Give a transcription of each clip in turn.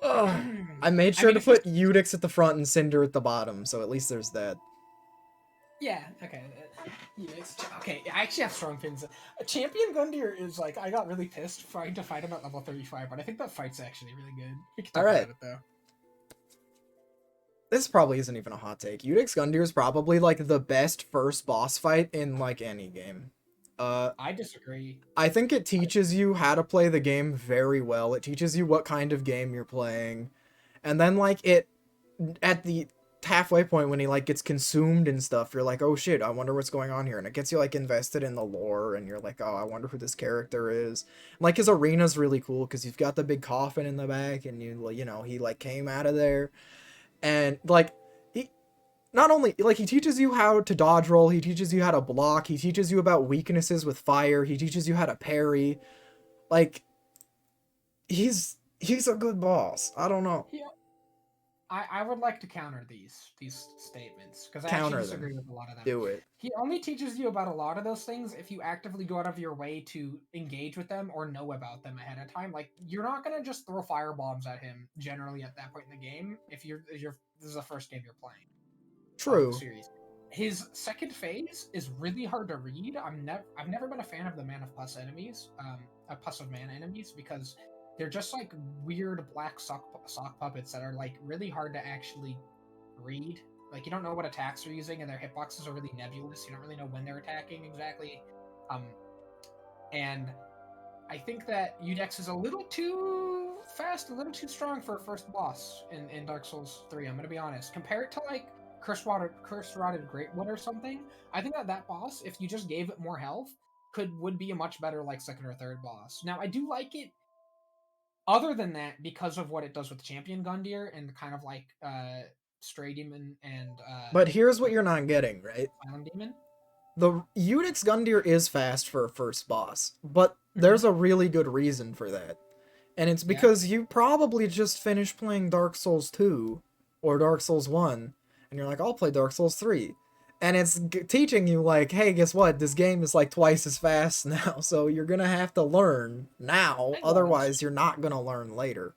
Ugh. I made I sure mean, to if you, put Udix at the front and Cinder at the bottom, so at least there's that. yeah, okay, yeah, okay. I actually have strong feelings. Champion Gundyr is like I got really pissed trying to fight him at level 35, but I think that fight's actually really good. We can talk Alright, about it though. this probably isn't even a hot take. Udix Gundyr is probably like the best first boss fight in like any game. Uh, I disagree. I think it teaches you how to play the game very well. It teaches you what kind of game you're playing. And then like it at the halfway point when he like gets consumed and stuff, you're like, "Oh shit, I wonder what's going on here." And it gets you like invested in the lore and you're like, "Oh, I wonder who this character is." Like his arena's really cool cuz you've got the big coffin in the back and you know, he like came out of there and like he not only like he teaches you how to dodge roll, he teaches you how to block, he teaches you about weaknesses with fire, he teaches you how to parry. Like he's a good boss. I don't know. Yeah, I would like to counter these statements because I actually Counter them. disagree with a lot of them. Do it. He only teaches you about a lot of those things if you actively go out of your way to engage with them or know about them ahead of time. Like you're not gonna just throw fire bombs at him generally at that point in the game if you're this is the first game you're playing of the True. series. His second phase is really hard to read. I've never been a fan of the Man of Pus enemies, Pus of Man enemies, because they're just like weird black sock puppets that are like really hard to actually read. Like you don't know what attacks they're using, and their hitboxes are really nebulous. You don't really know when they're attacking exactly. Um, and I think that Udex is a little too fast, a little too strong for a first boss in Dark Souls 3. I'm gonna be honest. Compare it to like Curse Rotted Greatwood or something. I think that that boss, if you just gave it more health, would be a much better like second or third boss. Now I do like it. Other than that, because of what it does with Champion Gundyr and kind of like Stray Demon and But here's what you're not getting, right? Island Demon. The Unix Gundyr is fast for a first boss, but Mm-hmm. there's a really good reason for that. And it's Yeah. because you probably just finished playing Dark Souls 2 or Dark Souls 1, and you're like, I'll play Dark Souls 3. And it's teaching you, like, hey, guess what? This game is like twice as fast now, so you're gonna have to learn now, I guess. otherwise, you're not gonna learn later.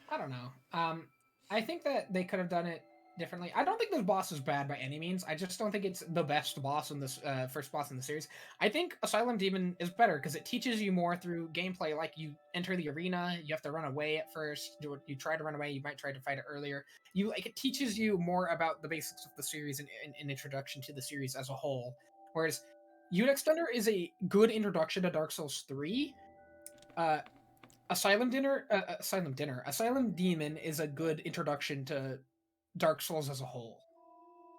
I don't know. I think that they could have done it differently. I don't think this boss is bad by any means. I just don't think it's the best boss in this first boss in the series. I think Asylum Demon is better because it teaches you more through gameplay. Like you enter the arena, you have to run away at first. You try to run away, you might try to fight it earlier. You like it teaches you more about the basics of the series and an introduction to the series as a whole. Whereas Unix Thunder is a good introduction to Dark Souls 3. Uh, Asylum Demon is a good introduction to Dark Souls as a whole.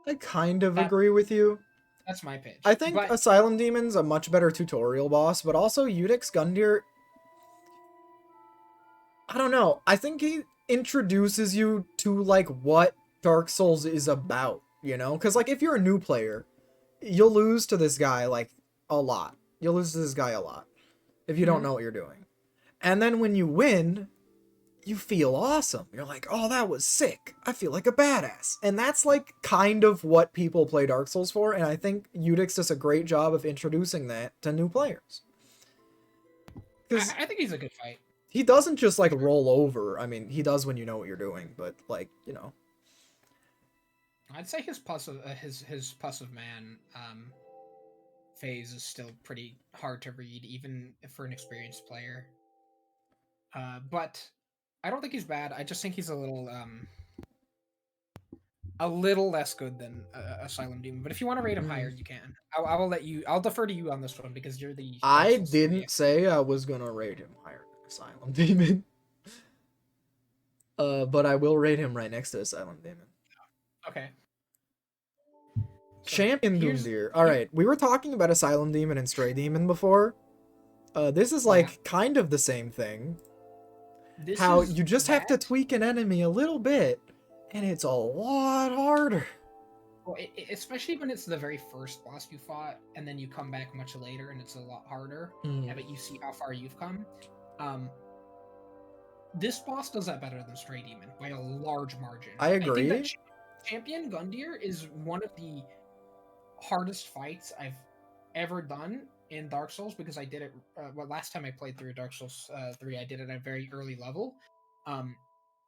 I kind of That agree with you. that's my I pitch. think But Asylum Demon's a much better tutorial boss, but also Udix Gundyr, I don't know. I think he introduces you to like what Dark Souls is about, you know? Cuz like if you're a new player, you'll lose to this guy like a lot. You'll lose to this guy a lot if you don't mhm. know what you're doing. And then when you win, you feel awesome. You're like, "Oh, that was sick. I feel like a badass." And that's like kind of what people play Dark Souls for, and I think Udix does a great job of introducing that to new players. Cuz I think he's a good fight he doesn't just for like sure. roll over. I mean, he does when you know what you're doing, but like, you know. I'd say his Pus of Man phase is still pretty hard to read, even for an experienced player. But I don't think he's bad. I just think he's a little less good than Asylum Demon. But if you want to rate him higher, Mm. you can. I will let you. I'll defer to you on this one because you're the Dark I Souls 3. didn't say I was gonna rate him higher than Asylum Demon. But I will rate him right next to Asylum Demon. Okay. So Champion here's Gundyr. here, Alright, we were talking about Asylum Demon and Stray Demon before. This is yeah. like kind of the same thing. This How is you just have that. to tweak an enemy a little bit, and it's a lot harder. Well, especially when it's the very first boss you fought, and then you come back much later, and it's a lot harder. Mm, But you see how far you've come. Um, this boss does that better than Stray Demon by a large margin. I I think that agree. Champion Gundyr is one of the hardest fights I've ever done in Dark Souls because I did it. Well, last time I played through Dark Souls 3, I did it at a very early level. Um,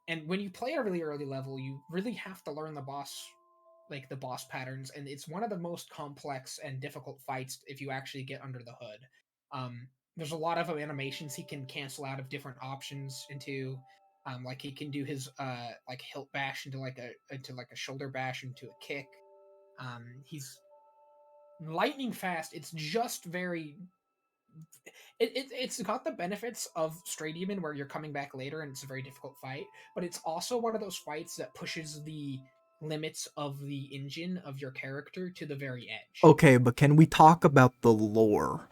And when you play a really early level, you really have to learn the boss patterns, and it's one of the most complex and difficult fights if you actually get under the hood. There's a lot of animations he can cancel out of different options into. Like he can do his like hilt bash into like a shoulder bash into a kick. He's lightning fast. It's just very it's got the benefits of Stray Demon where you're coming back later and it's a very difficult fight, but it's also one of those fights that pushes the limits of the engine of your character to the very edge. Okay, but can we talk about the lore?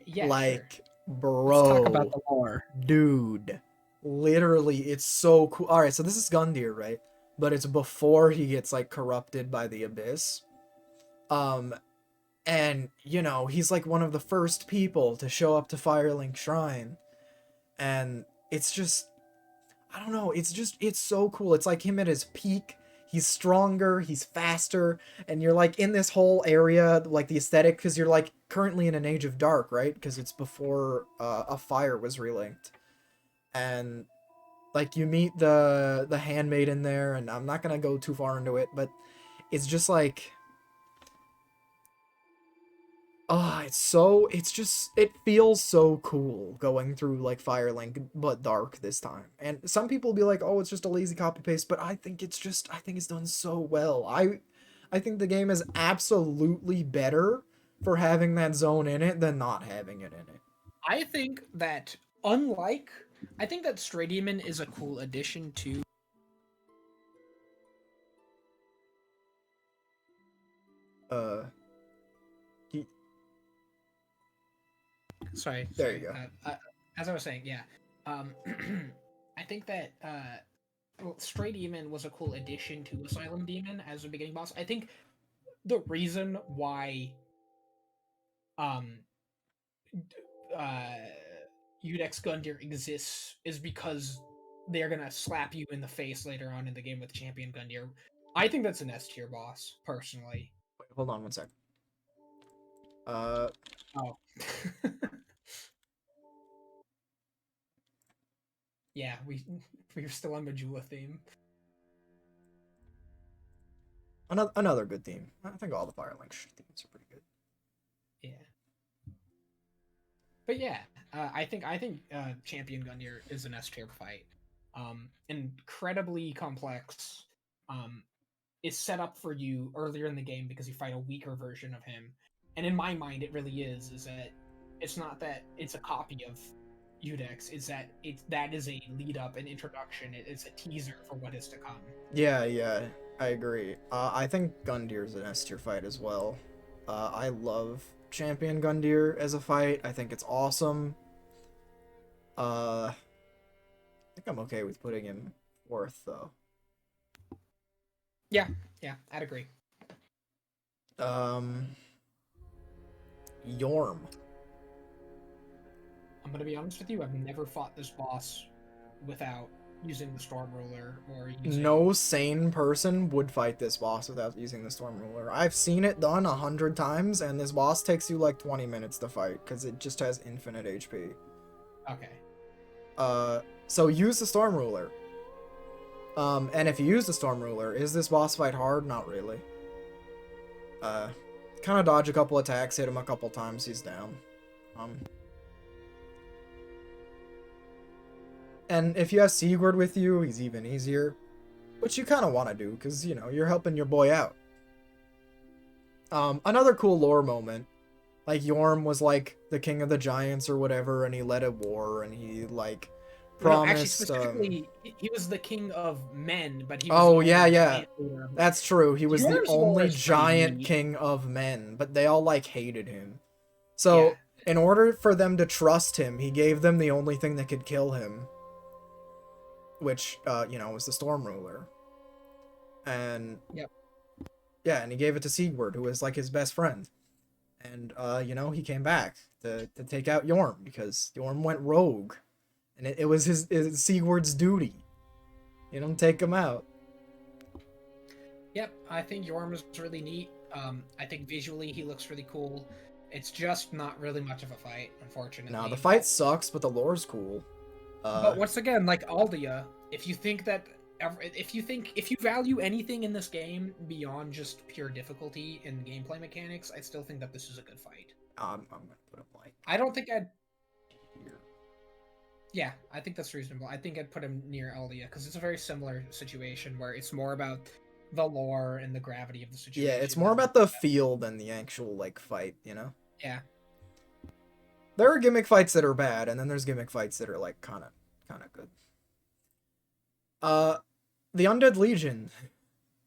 Yeah, sure. Like, Let's talk about bro, the lore. dude, literally, it's so cool. All right, so this is Gundyr, right? But it's before he gets like corrupted by the abyss. Um, and you know, he's like one of the first people to show up to Firelink Shrine, and it's just, I don't know, it's so cool. It's like him at his peak. He's stronger, he's faster, and you're like in this whole area, like the aesthetic, because you're like currently in an age of dark, right? Because it's before a fire was relinked, and like you meet the handmaiden there, and I'm not gonna go too far into it, but it's just like, it feels so cool going through like Firelink but dark this time. And some people be like, "Oh, it's just a lazy copy paste," but I think it's done so well. I think the game is absolutely better for having that zone in it than not having it in it. I think that unlike I think that Stray Demon is a cool addition to Uh, he- there you sorry. go. As I was saying, yeah. I think that Stray Demon was a cool addition to Asylum Demon as a beginning boss. I think the reason why um uh Udex Gundyr exists is because they're gonna slap you in the face later on in the game with Champion Gundyr. I think that's an S tier boss, personally. Wait, hold on one sec. Uh, Oh. Yeah, we're still on Majula theme. another good theme. I think all the Firelink themes are pretty good. Yeah. But yeah, I think Champion Gundyr is an S tier fight. Incredibly complex. Is set up for you earlier in the game because you fight a weaker version of him. And in my mind, it really is that it's not that it's a copy of Udex, it's that that is a lead up, an introduction, it's a teaser for what is to come. Yeah, I agree. I think Gundyr's an S tier fight as well. I love Champion Gundyr as a fight. I think it's awesome. I think I'm okay with putting him fourth though. Yeah, I'd agree. Yorm. I'm gonna be honest with you, I've never fought this boss without using the Storm Ruler or using... No sane person would fight this boss without using the Storm Ruler. I've seen it done 100 times, and this boss takes you like 20 minutes to fight because it just has infinite HP. Okay. So use the Storm Ruler. And if you use the Storm Ruler, is this boss fight hard? Not really. Kind of dodge a couple attacks, hit him a couple times, he's down. And if you have Sigurd with you, he's even easier. Which you kind of want to do, because, you know, you're helping your boy out. Another cool lore moment. Like, Yorm was, like, the king of the giants or whatever, and he led a war, and he, like, promised... No, actually, specifically, he was the king of men, but he was Oh, the yeah. giant leader. That's true. He was the Yorm's lore only is pretty giant neat. king of men, but they all, like, hated him. So, Yeah. in order for them to trust him, he gave them the only thing that could kill him. Which, you know, was the Storm Ruler. And... Yep. Yeah, and he gave it to Sigurd, who was, like, his best friend. And, you know, he came back to take out Yorm, because Yorm went rogue. And it was his Sigurd's duty. You don't take him out. Yep, I think Yorm is really neat. I think visually he looks really cool. It's just not really much of a fight, unfortunately. No, the fight sucks, but the lore's cool. But once again, like Aldia, if you think that, if you value anything in this game beyond just pure difficulty and gameplay mechanics, I still think that this is a good fight. I'm gonna put him like I don't think I'd. here. Yeah, I think that's reasonable. I think I'd put him near Aldia because it's a very similar situation where it's more about the lore and the gravity of the situation. Yeah, it's more about the feel than the actual like fight, you know? Yeah. There are gimmick fights that are bad, and then there's gimmick fights that are like kind of good. The Undead Legion.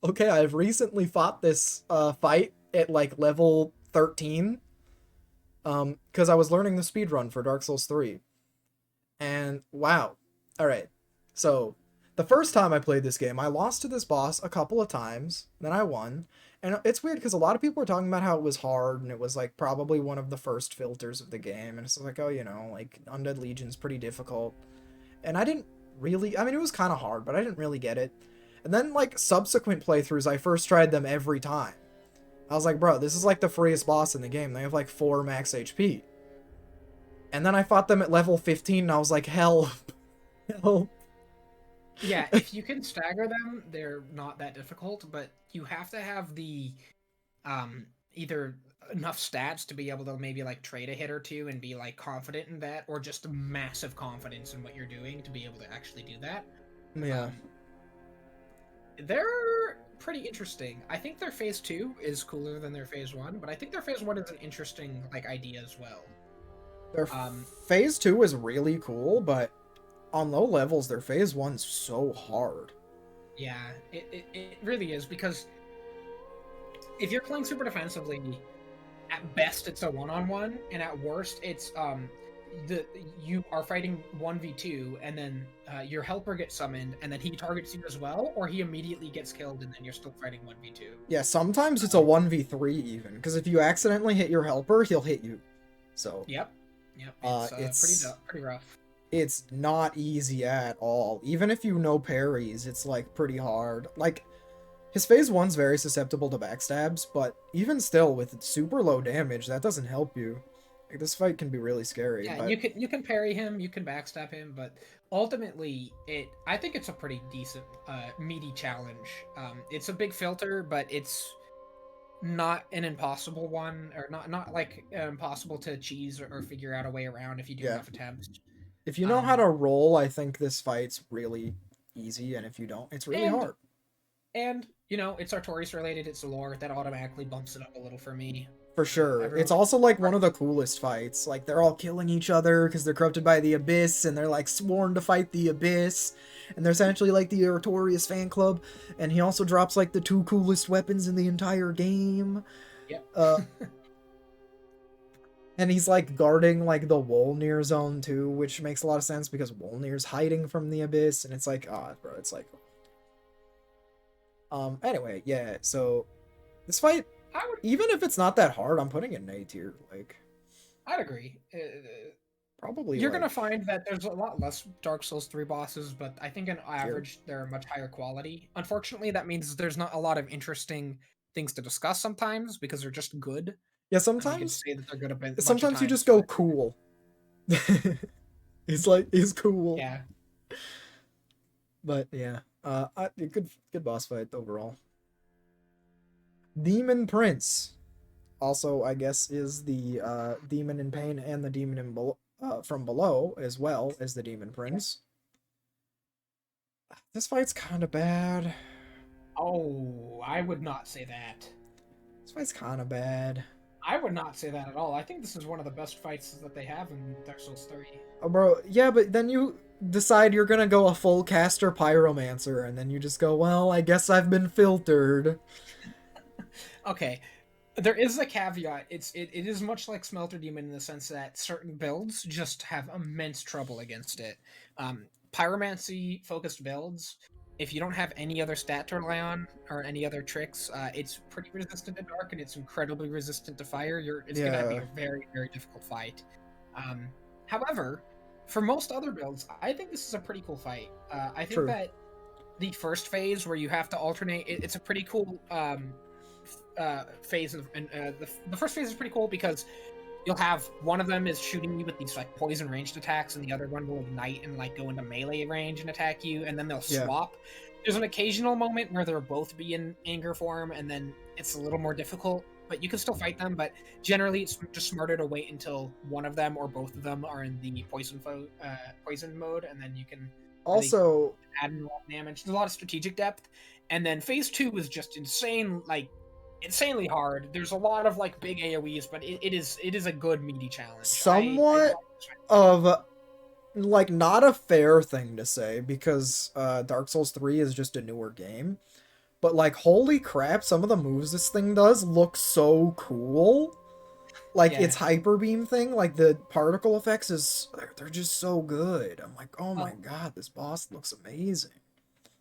Okay, I've recently fought this fight at like level 13. Because I was learning the speedrun for Dark Souls 3. And wow. Alright. So, the first time I played this game, I lost to this boss a couple of times, then I won. And it's weird because a lot of people were talking about how it was hard and it was like probably one of the first filters of the game. And it's like, oh, you know, like Undead Legion's pretty difficult. And I didn't really, I mean, it was kind of hard, but I didn't really get it. And then like subsequent playthroughs, I first tried them every time. I was like, bro, this is like the freest boss in the game. They have like 4 max HP. And then I fought them at level 15 and I was like, help. Help. Yeah, if you can stagger them, they're not that difficult, but you have to have the either enough stats to be able to maybe like trade a hit or two and be like confident in that, or just massive confidence in what you're doing to be able to actually do that. Yeah. They're pretty interesting. I think their phase 2 is cooler than their phase 1, but I think their phase 1 is an interesting like idea as well. Their phase 2 is really cool, but on low levels, their phase 1's so hard. Yeah, it really is, because if you're playing super defensively, at best it's a one-on-one, and at worst it's you are fighting 1v2, and then your helper gets summoned, and then he targets you as well, or he immediately gets killed, and then you're still fighting 1v2. Yeah, sometimes it's a 1v3 even, because if you accidentally hit your helper, he'll hit you. So. Yep. It's pretty rough. It's not easy at all. Even if you know parries, it's like pretty hard. Like, his phase 1's very susceptible to backstabs, but even still, with super low damage, that doesn't help you. Like, this fight can be really scary. Yeah, but... you can parry him, you can backstab him, but ultimately, I think it's a pretty decent, meaty challenge. It's a big filter, but it's not an impossible one, or not like impossible to cheese or figure out a way around if you do enough attempts. If you know how to roll, I think this fight's really easy, and if you don't, it's really hard. And, you know, it's Artorias related, it's lore, that automatically bumps it up a little for me. For sure. It's also, like, one of the coolest fights. Like, they're all killing each other because they're corrupted by the Abyss, and they're, like, sworn to fight the Abyss. And they're essentially, like, the Artorias fan club. And he also drops, like, the 2 coolest weapons in the entire game. Yep. And he's, like, guarding, like, the Wolnir zone, too, which makes a lot of sense because Wolnir's hiding from the Abyss. And it's like, bro, it's like... Anyway, yeah, so... This fight... Even if it's not that hard, I'm putting it in A tier. Like, I'd agree. Probably. You're gonna find that there's a lot less Dark Souls 3 bosses, but I think on average they're much higher quality. Unfortunately, that means there's not a lot of interesting things to discuss sometimes because they're just good. Yeah, sometimes. You can say that they're good a bit. Sometimes you just go cool. He's cool. Yeah. But yeah, good boss fight overall. Demon Prince, also I guess is the demon in pain and the demon in from below as well as the Demon Prince. This fight's kind of bad. Oh, I would not say that. This fight's kind of bad. I would not say that at all. I think this is one of the best fights that they have in Dark Souls 3. Oh, bro, yeah, but then you decide you're gonna go a full caster pyromancer, and then you just go, well, I guess I've been filtered. Okay, there is a caveat. It is much like Smelter Demon in the sense that certain builds just have immense trouble against it. Pyromancy focused builds, if you don't have any other stat to rely on or any other tricks, it's pretty resistant to dark and it's incredibly resistant to fire. It's gonna be a very, very difficult fight. However, for most other builds, I think this is a pretty cool fight. I think that the first phase where you have to alternate, it's a pretty cool phase of, and the first phase is pretty cool because you'll have one of them is shooting you with these like poison ranged attacks, and the other one will ignite and like go into melee range and attack you, and then they'll Yeah. swap. There's an occasional moment where they'll both be in anger form, and then it's a little more difficult, but you can still fight them. But generally, it's just smarter to wait until one of them or both of them are in the poison mode, and then you can really Also, add a lot of damage. There's a lot of strategic depth, and then phase 2 is just insane, like insanely hard. There's a lot of like big AoEs, but it is a good meaty challenge. I somewhat of like not a fair thing to say because Dark Souls 3 is just a newer game. But like holy crap, some of the moves this thing does look so cool. Like yeah. its hyper beam thing, like the particle effects they're just so good. I'm like, "Oh my god, this boss looks amazing."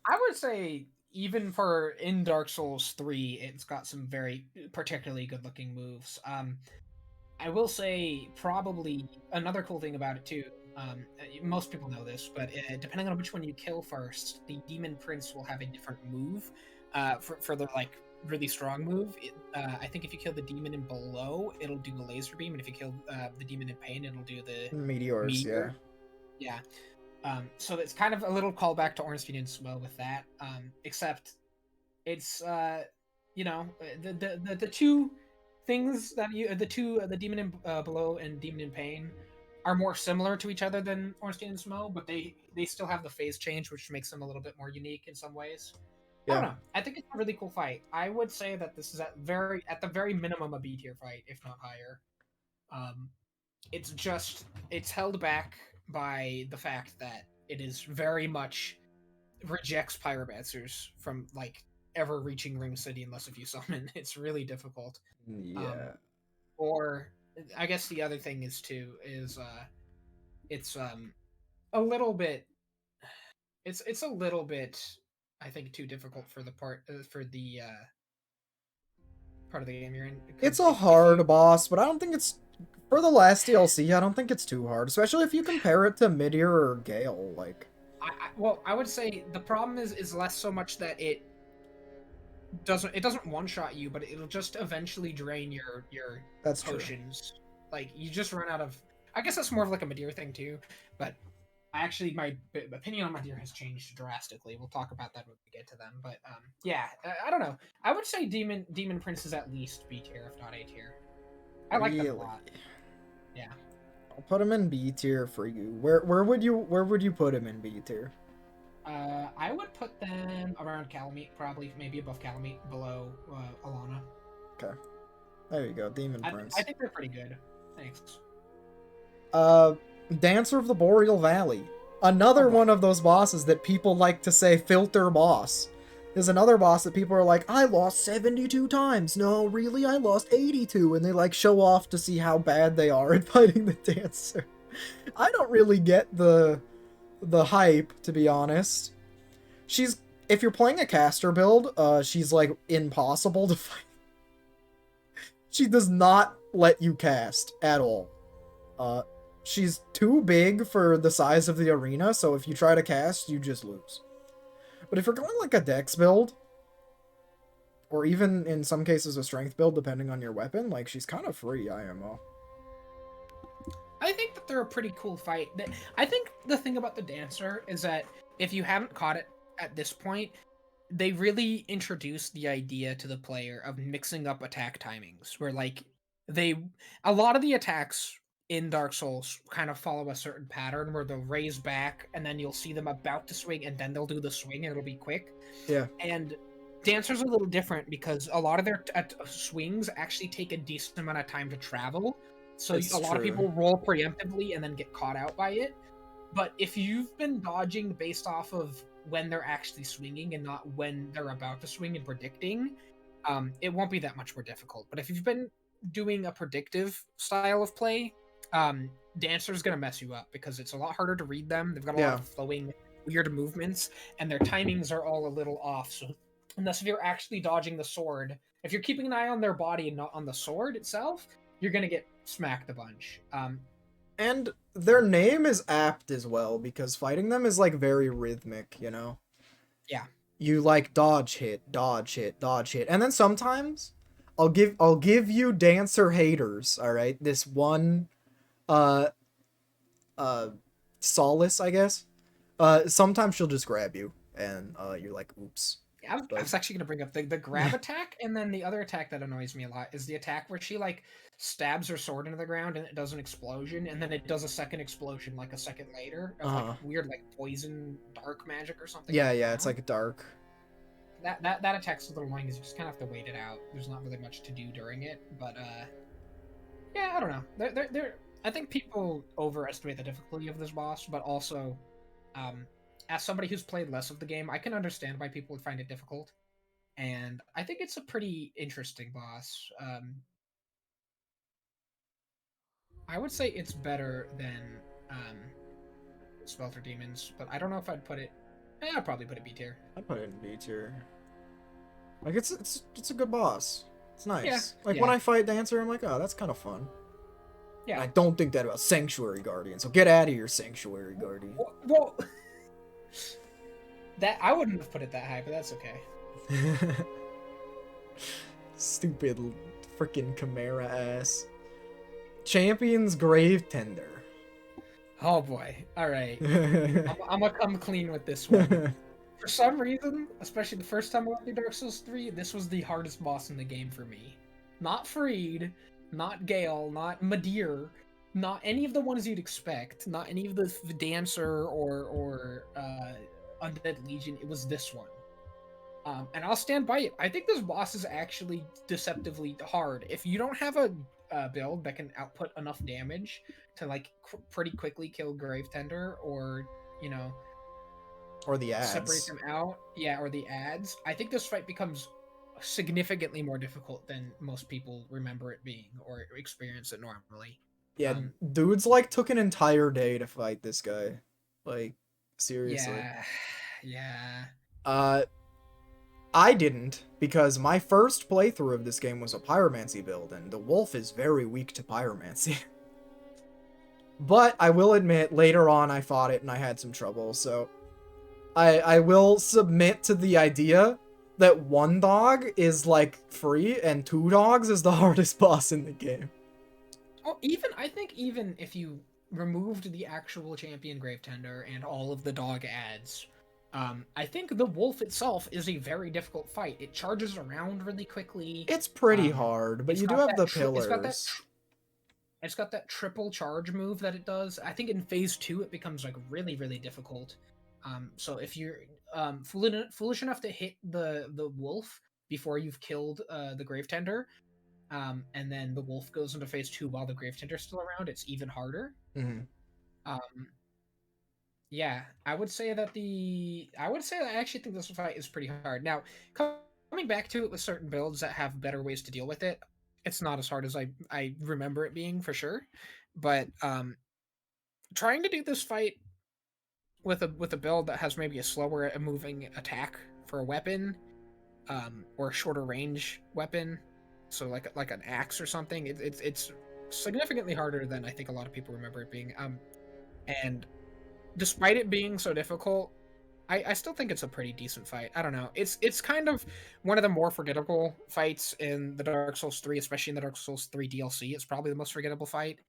I would say even for in Dark Souls 3, it's got some very particularly good looking moves. I will say probably another cool thing about it too. Most people know this, but depending on which one you kill first, the Demon Prince will have a different move. For the like really strong move, I think if you kill the demon in below, it'll do the laser beam, and if you kill the demon in pain, it'll do the Meteors, meteor. Yeah. So it's kind of a little callback to Ornstein and Smo with that. Except it's the two things that the demon in below and demon in pain are more similar to each other than Ornstein and Smo, but they still have the phase change, which makes them a little bit more unique in some ways. I don't yeah. know. I think it's a really cool fight. I would say that this is at the very minimum a B tier fight, if not higher. Um, it's held back by the fact that it is very much rejects pyromancers from like ever reaching Ring City unless if you summon. It's really difficult. Yeah. Or I guess the other thing is too is it's a little bit it's a little bit I think too difficult for the part of the game you're in. It's Because a if you hard boss, but I don't think it's for the last DLC, I don't think it's too hard, especially if you compare it to Meteor or Gale, like well, I would say the problem is less so much that it doesn't one shot you, but it'll just eventually drain your that's true. potions. Like you just run out of. I guess that's more of like a Madeir thing too, but my opinion on Madeir has changed drastically. We'll talk about that when we get to them. But yeah, I don't know. I would say Demon Prince is at least B tier, if not A tier. I like them a Really? lot. Yeah. I'll put him in B tier for you. Where would you put him in B tier? I would put them around Calamite, probably maybe above Calamite, below Alana. Okay. There you go, Demon Prince. I think they're pretty good. Thanks. Dancer of the Boreal Valley. Another one of those bosses that people like to say filter boss. There's another boss that people are like, I lost 72 times. No, really, I lost 82. And they like show off to see how bad they are at fighting the dancer. I don't really get the hype, to be honest. If you're playing a caster build, she's like impossible to fight. She does not let you cast at all. She's too big for the size of the arena, so if you try to cast, you just lose. But if you're going like a dex build, or even in some cases a strength build, depending on your weapon, like she's kind of free IMO. I think that they're a pretty cool fight. I think the thing about the dancer is that if you haven't caught it at this point, they really introduced the idea to the player of mixing up attack timings, where like a lot of the attacks in Dark Souls kind of follow a certain pattern where they'll raise back and then you'll see them about to swing and then they'll do the swing and it'll be quick. Yeah. And Dancer's a little different because a lot of their swings actually take a decent amount of time to travel. So a lot of people roll preemptively and then get caught out by it. But if you've been dodging based off of when they're actually swinging and not when they're about to swing and predicting, it won't be that much more difficult. But if you've been doing a predictive style of play, Dancer's gonna mess you up because it's a lot harder to read them. They've got a lot of flowing, weird movements, and their timings are all a little off. So unless you're actually dodging the sword, if you're keeping an eye on their body and not on the sword itself, you're gonna get smacked a bunch. And their name is apt as well because fighting them is like very rhythmic, you know? Yeah. You like dodge hit, dodge hit, dodge hit. And then sometimes I'll give you dancer haters, all right? This one uh uh solace, I guess. Sometimes she'll just grab you and you're like, oops. I But was actually gonna bring up the grab attack, and then the other attack that annoys me a lot is the attack where she like stabs her sword into the ground and it does an explosion, and then it does a second explosion like a second later of like uh-huh. weird like poison dark magic or something on Yeah, the yeah, it's ground. like dark. That attack's a little annoying because you just kind of have to wait it out. There's not really much to do during it, but yeah, I don't know. I think people overestimate the difficulty of this boss, but also, um, as somebody who's played less of the game, I can understand why people would find it difficult, and I think it's a pretty interesting boss. I would say it's better than um, Swelter Demons, but I don't know if I'd put it. I'd probably put it B tier. I'd put it in B tier. Like it's a good boss. It's Yeah, nice. Like when yeah, I fight Dancer, I'm like, oh, that's kind of fun. And yeah. I don't think that about Sanctuary Guardian. So get out of here, Sanctuary Guardian. Well, that I wouldn't have put it that high, but that's okay. Stupid freaking Chimera ass. Champion's Grave Tender. Oh boy. All right. I'm gonna come clean with this one. For some reason, especially the first time I went through Dark Souls 3, this was the hardest boss in the game for me. Not Freed, not Gale, not Madir, not any of the ones you'd expect, not any of the Dancer or Undead Legion. It was this one. And I'll stand by it. I think this boss is actually deceptively hard. If you don't have a build that can output enough damage to like pretty quickly kill Grave Tender, or you know, Or the separate ads. them out, yeah, or the ads, I think this fight becomes significantly more difficult than most people remember it being or experience it normally. Yeah, Um, dudes like took an entire day to fight this guy. Like, seriously. yeah, yeah. Uh, I didn't, because my first playthrough of this game was a pyromancy build, and the wolf is very weak to pyromancy. But I will admit, later on I fought it and I had some trouble, so I will submit to the idea that one dog is like free and two dogs is the hardest boss in the game. Oh, I think even if you removed the actual champion Grave Tender and all of the dog ads, I think the wolf itself is a very difficult fight. It charges around really quickly. It's pretty Um, hard, but it's you do got have that. the pillars. It's got that triple charge move that it does. I think in phase 2 it becomes like really really difficult. So if you're foolish enough to hit the wolf before you've killed the Grave Tender, and then the wolf goes into phase 2 while the Grave Tender's still around, it's even harder. Mm-hmm. Um, yeah, I would say that I actually think this fight is pretty hard. Now, coming back to it with certain builds that have better ways to deal with it, it's not as hard as I remember it being for sure. But trying to do this fight with a build that has maybe a slower moving attack for a weapon, or a shorter range weapon, so like an axe or something, it's significantly harder than I think a lot of people remember it being. And despite it being so difficult, I still think it's a pretty decent fight. I don't know. It's kind of one of the more forgettable fights in the Dark Souls 3, especially in the Dark Souls 3 DLC. It's probably the most forgettable fight.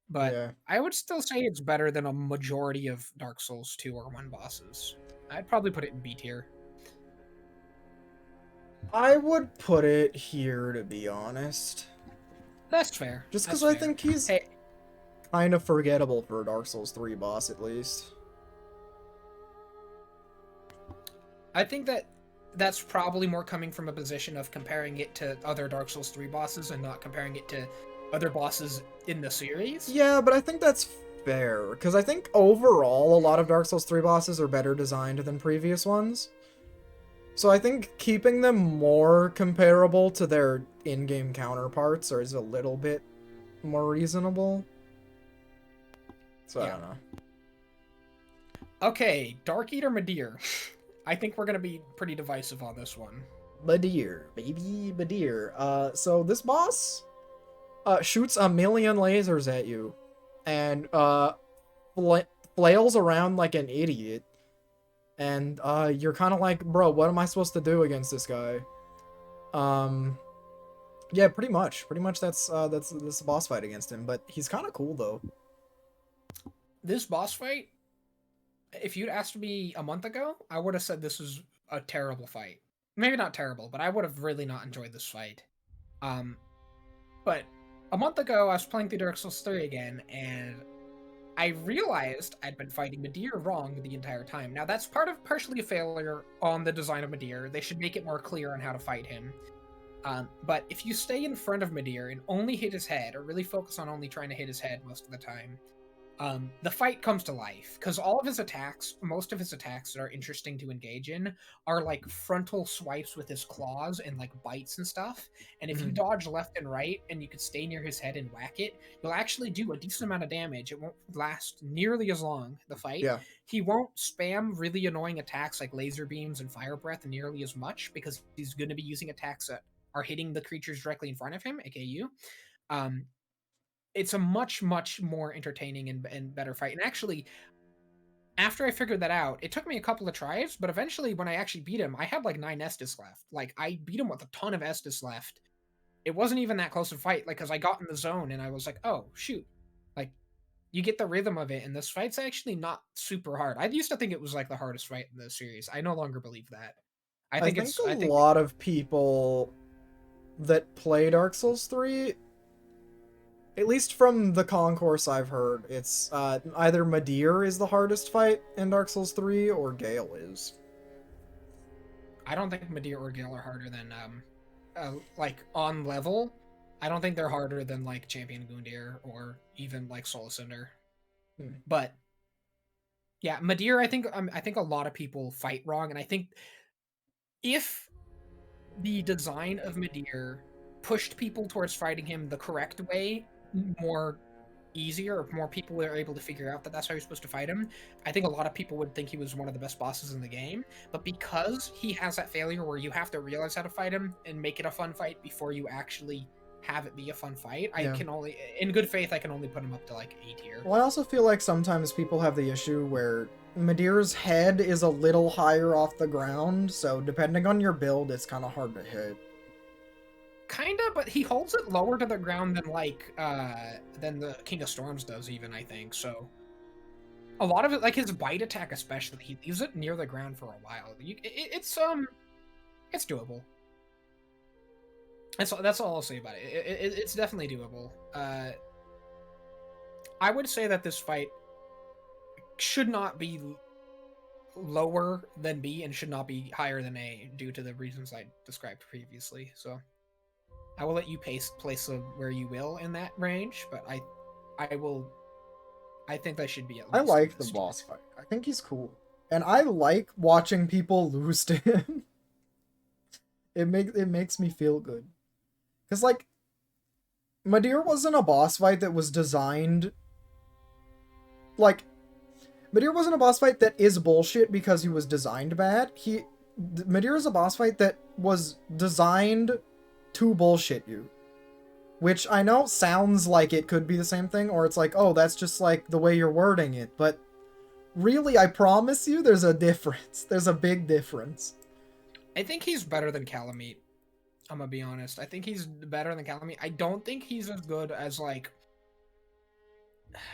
But Yeah. I would still say it's better than a majority of Dark Souls 2 or 1 bosses. I'd probably put it in B tier. I would put it here, to be honest. That's fair. Just because That's I fair. think he's Hey, kind of forgettable for a Dark Souls 3 boss, at least. I think that's probably more coming from a position of comparing it to other Dark Souls 3 bosses and not comparing it to other bosses in the series. Yeah, but I think that's fair, because I think overall a lot of Dark Souls 3 bosses are better designed than previous ones. So I think keeping them more comparable to their in-game counterparts is a little bit more reasonable. So I Yeah. don't know. Okay, Dark Eater Madir. I think we're gonna be pretty divisive on this one. Badir, baby Badir. So this boss shoots a million lasers at you and flails around like an idiot. And you're kind of like, bro, what am I supposed to do against this guy? Yeah, pretty much. Pretty much that's the boss fight against him, but he's kind of cool though. This boss fight, if you'd asked me a month ago, I would have said this was a terrible fight. Maybe not terrible, but I would have really not enjoyed this fight. Um, but a month ago, I was playing through Dark Souls 3 again, and I realized I'd been fighting Midir wrong the entire time. Now, that's partially a failure on the design of Midir. They should make it more clear on how to fight him. But if you stay in front of Midir and only hit his head, or really focus on only trying to hit his head most of the time, the fight comes to life. Because all of his attacks, most of his attacks that are interesting to engage in, are like frontal swipes with his claws and like bites and stuff. And if you dodge left and right and you could stay near his head and whack it, you'll actually do a decent amount of damage. It won't last nearly as long, the fight. Yeah. He won't spam really annoying attacks like laser beams and fire breath nearly as much, because he's going to be using attacks that are hitting the creatures directly in front of him, aka you. It's a much more entertaining and better fight. And actually, after I figured that out, it took me a couple of tries, but eventually when I actually beat him, I had like 9 Estus left. Like, I beat him with a ton of Estus left. It wasn't even that close a fight, like, because I got in the zone and I was like, oh shoot, like, you get the rhythm of it, and this fight's actually not super hard. I used to think it was like the hardest fight in the series. I no longer believe that. I think a lot of people that play Dark Souls 3, at least from the concourse I've heard, it's either Midir is the hardest fight in Dark Souls 3 or Gale is. I don't think Midir or Gale are harder than like on level. I don't think they're harder than like Champion Gundyr or even like Soul Cinder. But yeah, Midir, I think a lot of people fight wrong, and I think if the design of Midir pushed people towards fighting him the correct way, more easier, or more people were able to figure out that that's how you're supposed to fight him, I think a lot of people would think he was one of the best bosses in the game. But because he has that failure where you have to realize how to fight him and make it a fun fight before you actually have it be a fun fight, I can only, in good faith, I can only put him up to like A tier. Well, I also feel like sometimes people have the issue where Midir's head is a little higher off the ground, so depending on your build, it's kind of hard to hit. Kinda, but he holds it lower to the ground than like than the King of Storms does, even, I think. So a lot of it, like his bite attack especially, he leaves it near the ground for a while. It's doable. That's all I'll say about it. It's definitely doable. I would say that this fight should not be lower than B and should not be higher than A due to the reasons I described previously. So I will let you place where you will in that range, but I think that should be at least. I like the boss fight. I think he's cool, and I like watching people lose to him. It makes me feel good, because like Midir wasn't a boss fight that was designed like Midir wasn't a boss fight that is bullshit because he was designed bad. Midir is a boss fight that was designed to bullshit you. Which I know sounds like it could be the same thing, or it's like, oh, that's just like the way you're wording it, but really, I promise you, there's a difference. There's a big difference. I think he's better than Calamite. I'm gonna be honest. I think he's better than Calamite. I don't think he's as good as like...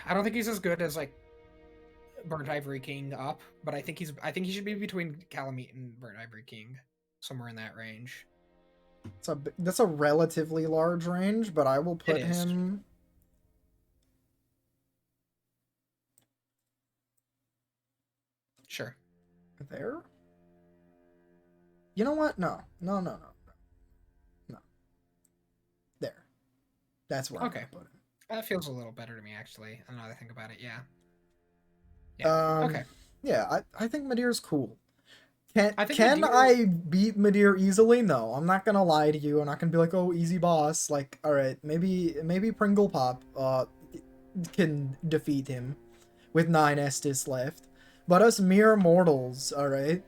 I don't think he's as good as like Burnt Ivory King up, but I think he should be between Calamite and Burnt Ivory King, somewhere in that range. That's a relatively large range, but I will put him... Sure. There? You know what? No. There. That's where okay. I'm gonna put him. That feels a little better to me, actually. Now that I think about it, yeah. Okay. Yeah, I think Midir's cool. Can Midir... I beat Midir easily? No, I'm not gonna lie to you. I'm not gonna be like, oh, easy boss. Like, all right, maybe Pringle Pop can defeat him with 9 Estus left, but us mere mortals, all right.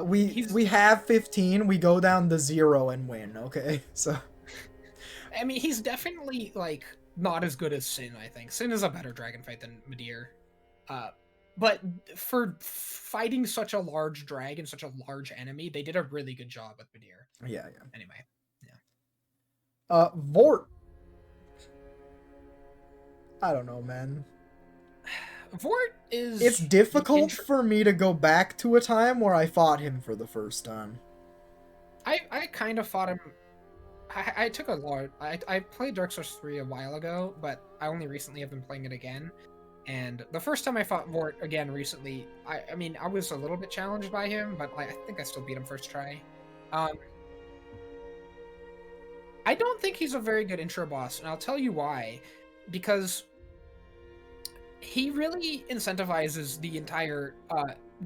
We have 15. We go down to 0 and win. Okay, so. I mean, he's definitely like not as good as Sin. I think Sin is a better dragon fight than Midir. But for fighting such a large dragon, such a large enemy, they did a really good job with Midir. Yeah. Anyway, yeah. Vort. I don't know, man. Vort is... It's difficult for me to go back to a time where I fought him for the first time. I kind of fought him... I took a lot... I played Dark Souls 3 a while ago, but I only recently have been playing it again. And the first time I fought Vort again recently, I mean, I was a little bit challenged by him, but I think I still beat him first try. I don't think he's a very good intro boss, and I'll tell you why. Because he really incentivizes the entire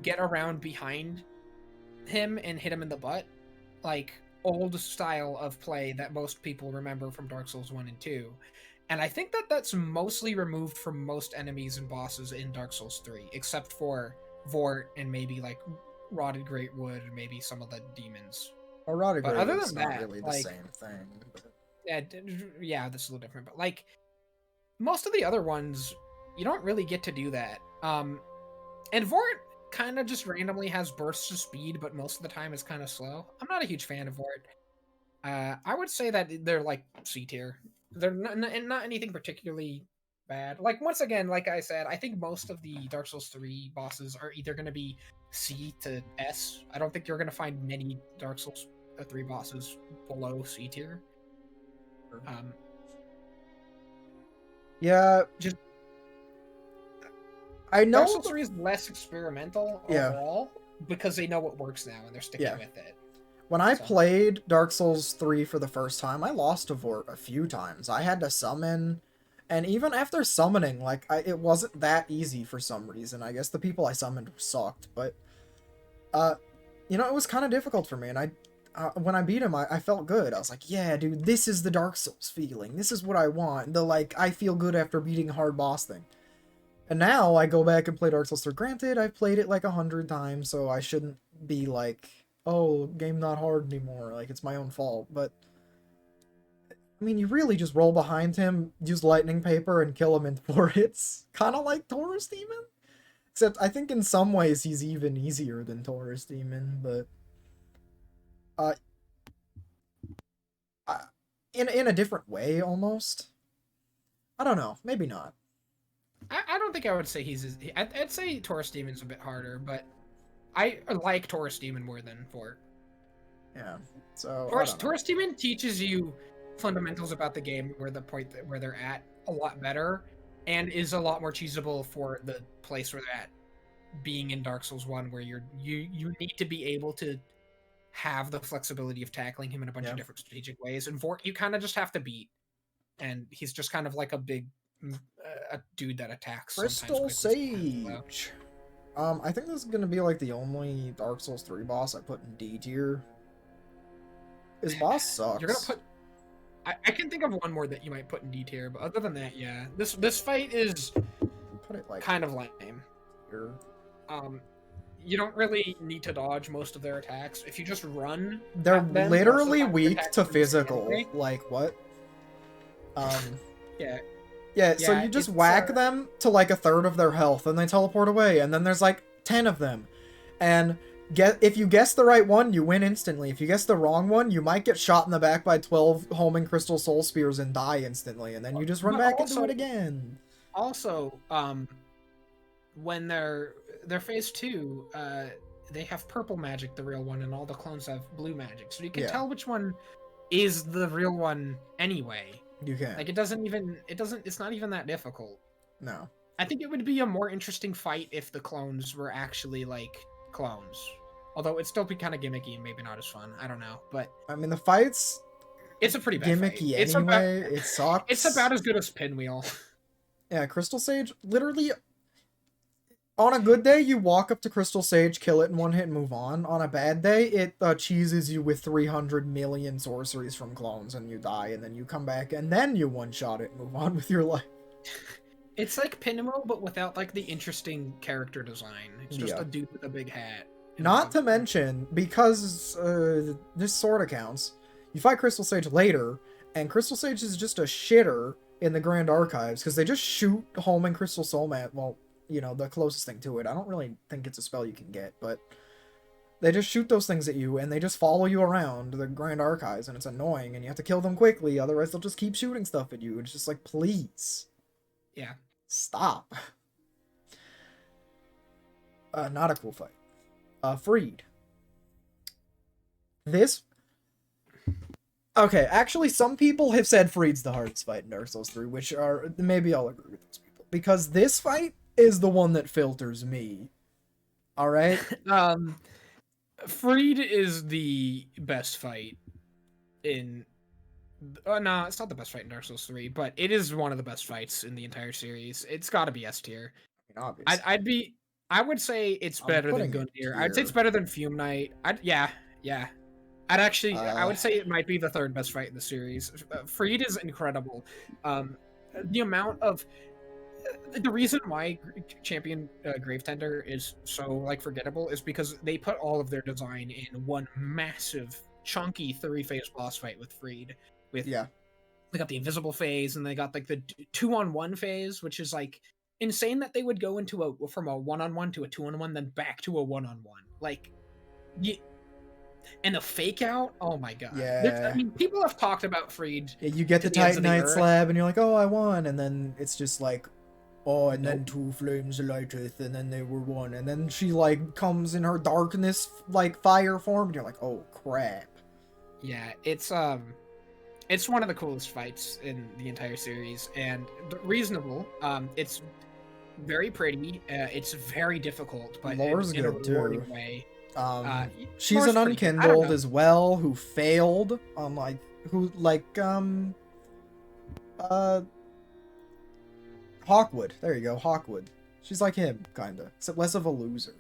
get around behind him and hit him in the butt. Like, old style of play that most people remember from Dark Souls 1 and 2. And I think that that's mostly removed from most enemies and bosses in Dark Souls 3, except for Vort and maybe, like, Rotted Great Wood and maybe some of the demons. Or Rotted Great other Wood's than not that, really the like, same thing. But... Yeah, this is a little different. But, like, most of the other ones, you don't really get to do that. And Vort kind of just randomly has bursts of speed, but most of the time is kind of slow. I'm not a huge fan of Vort. I would say that they're like C tier. They're not anything particularly bad. Like, once again, like I said, I think most of the Dark Souls 3 bosses are either going to be C to S. I don't think you're going to find many Dark Souls 3 bosses below C tier. Yeah, just I know Dark Souls 3 is less experimental overall because they know what works now and they're sticking with it. When I played Dark Souls 3 for the first time, I lost to Vort a few times. I had to summon, and even after summoning, like, it wasn't that easy for some reason. I guess the people I summoned sucked, but, you know, it was kind of difficult for me, and when I beat him, I felt good. I was like, yeah, dude, this is the Dark Souls feeling. This is what I want. The, like, I feel good after beating a hard boss thing. And now I go back and play Dark Souls 3. Granted, I've played it like 100 times, so I shouldn't be like, oh, game not hard anymore, like, it's my own fault, but, I mean, you really just roll behind him, use lightning paper, and kill him in 4 hits. Kind of like Taurus Demon? Except, I think in some ways he's even easier than Taurus Demon, but, in a different way, almost? I don't know, maybe not. I don't think I would say he's... I'd say Taurus Demon's a bit harder, but I like Taurus Demon more than Vort. Yeah, so Taurus Demon teaches you fundamentals about the game where they're at a lot better, and is a lot more cheesable for the place where they're at. Being in Dark Souls 1, where you need to be able to have the flexibility of tackling him in a bunch of different strategic ways, and Vort you kind of just have to beat, and he's just kind of like a big a dude that attacks. Crystal Sage. I think this is gonna be like the only Dark Souls 3 boss I put in D tier. His boss sucks. You're gonna put... I can think of one more that you might put in D tier, but other than that, yeah. This fight is put it like kind of lame. Here. You don't really need to dodge most of their attacks. If you just run... They're literally weak to physical. Like, what? Yeah, so you just whack them to like 1/3 of their health, and they teleport away, and then there's like 10 of them. And if you guess the right one, you win instantly. If you guess the wrong one, you might get shot in the back by 12 homing crystal soul spears and die instantly, and then you just run back and do it again. Also, when they're phase 2, they have purple magic, the real one, and all the clones have blue magic, so you can tell which one is the real one anyway. You can. Like, it's not even that difficult. No. I think it would be a more interesting fight if the clones were actually, like, clones. Although it'd still be kind of gimmicky and maybe not as fun. I don't know, but... I mean, the fight's... It's a pretty bad gimmicky fight. Anyway, it sucks. It's about as good as Pinwheel. Yeah, Crystal Sage, literally... On a good day, you walk up to Crystal Sage, kill it in 1 hit, and move on. On a bad day, it cheeses you with 300 million sorceries from clones, and you die, and then you come back, and then you one-shot it and move on with your life. It's like Pinwheel, but without, like, the interesting character design. It's just a dude with a big hat. Not to mention, because this sort of counts, you fight Crystal Sage later, and Crystal Sage is just a shitter in the Grand Archives, because they just shoot home in Crystal Soul Mat, well, you know, the closest thing to it. I don't really think it's a spell you can get, but They just shoot those things at you, and they just follow you around the Grand Archives, and it's annoying, and you have to kill them quickly, otherwise they'll just keep shooting stuff at you. It's just like, please. Yeah. Stop. Not a cool fight. Freed. This... Okay, actually, some people have said Freed's the hardest fight in Dark Souls 3, which are... Maybe I'll agree with those people. Because this fight is the one that filters me. Alright? Freed is the best fight in... no, it's not the best fight in Dark Souls 3, but it is one of the best fights in the entire series. It's gotta be S tier. I mean, obviously. I would say it's better than Gundyr. I'd say it's better than Fume Knight. Yeah. I would say it might be the third best fight in the series. Freed is incredible. The amount of... The reason why Champion Gravetender is so, like, forgettable is because they put all of their design in one massive, chunky 3-phase boss fight with Freed. They got the invisible phase, and they got, like, the 2-on-1 phase, which is, like, insane that they would go into from a 1-on-1 to a 2-on-1, then back to a 1-on-1. Like, and a fake out. Oh my god. Yeah. I mean, people have talked about Freed. Yeah, you get the Titanite slab, and you're like, oh, I won, and then it's just like, oh, and then two flames lighteth, and then they were one, and then she like comes in her darkness, like fire form, and you're like, oh crap. Yeah, it's one of the coolest fights in the entire series, and reasonable. It's very pretty. It's very difficult, but in a rewarding way. She's an unkindled as well, who failed on Hawkwood. There you go, Hawkwood. She's like him, kinda, except less of a loser.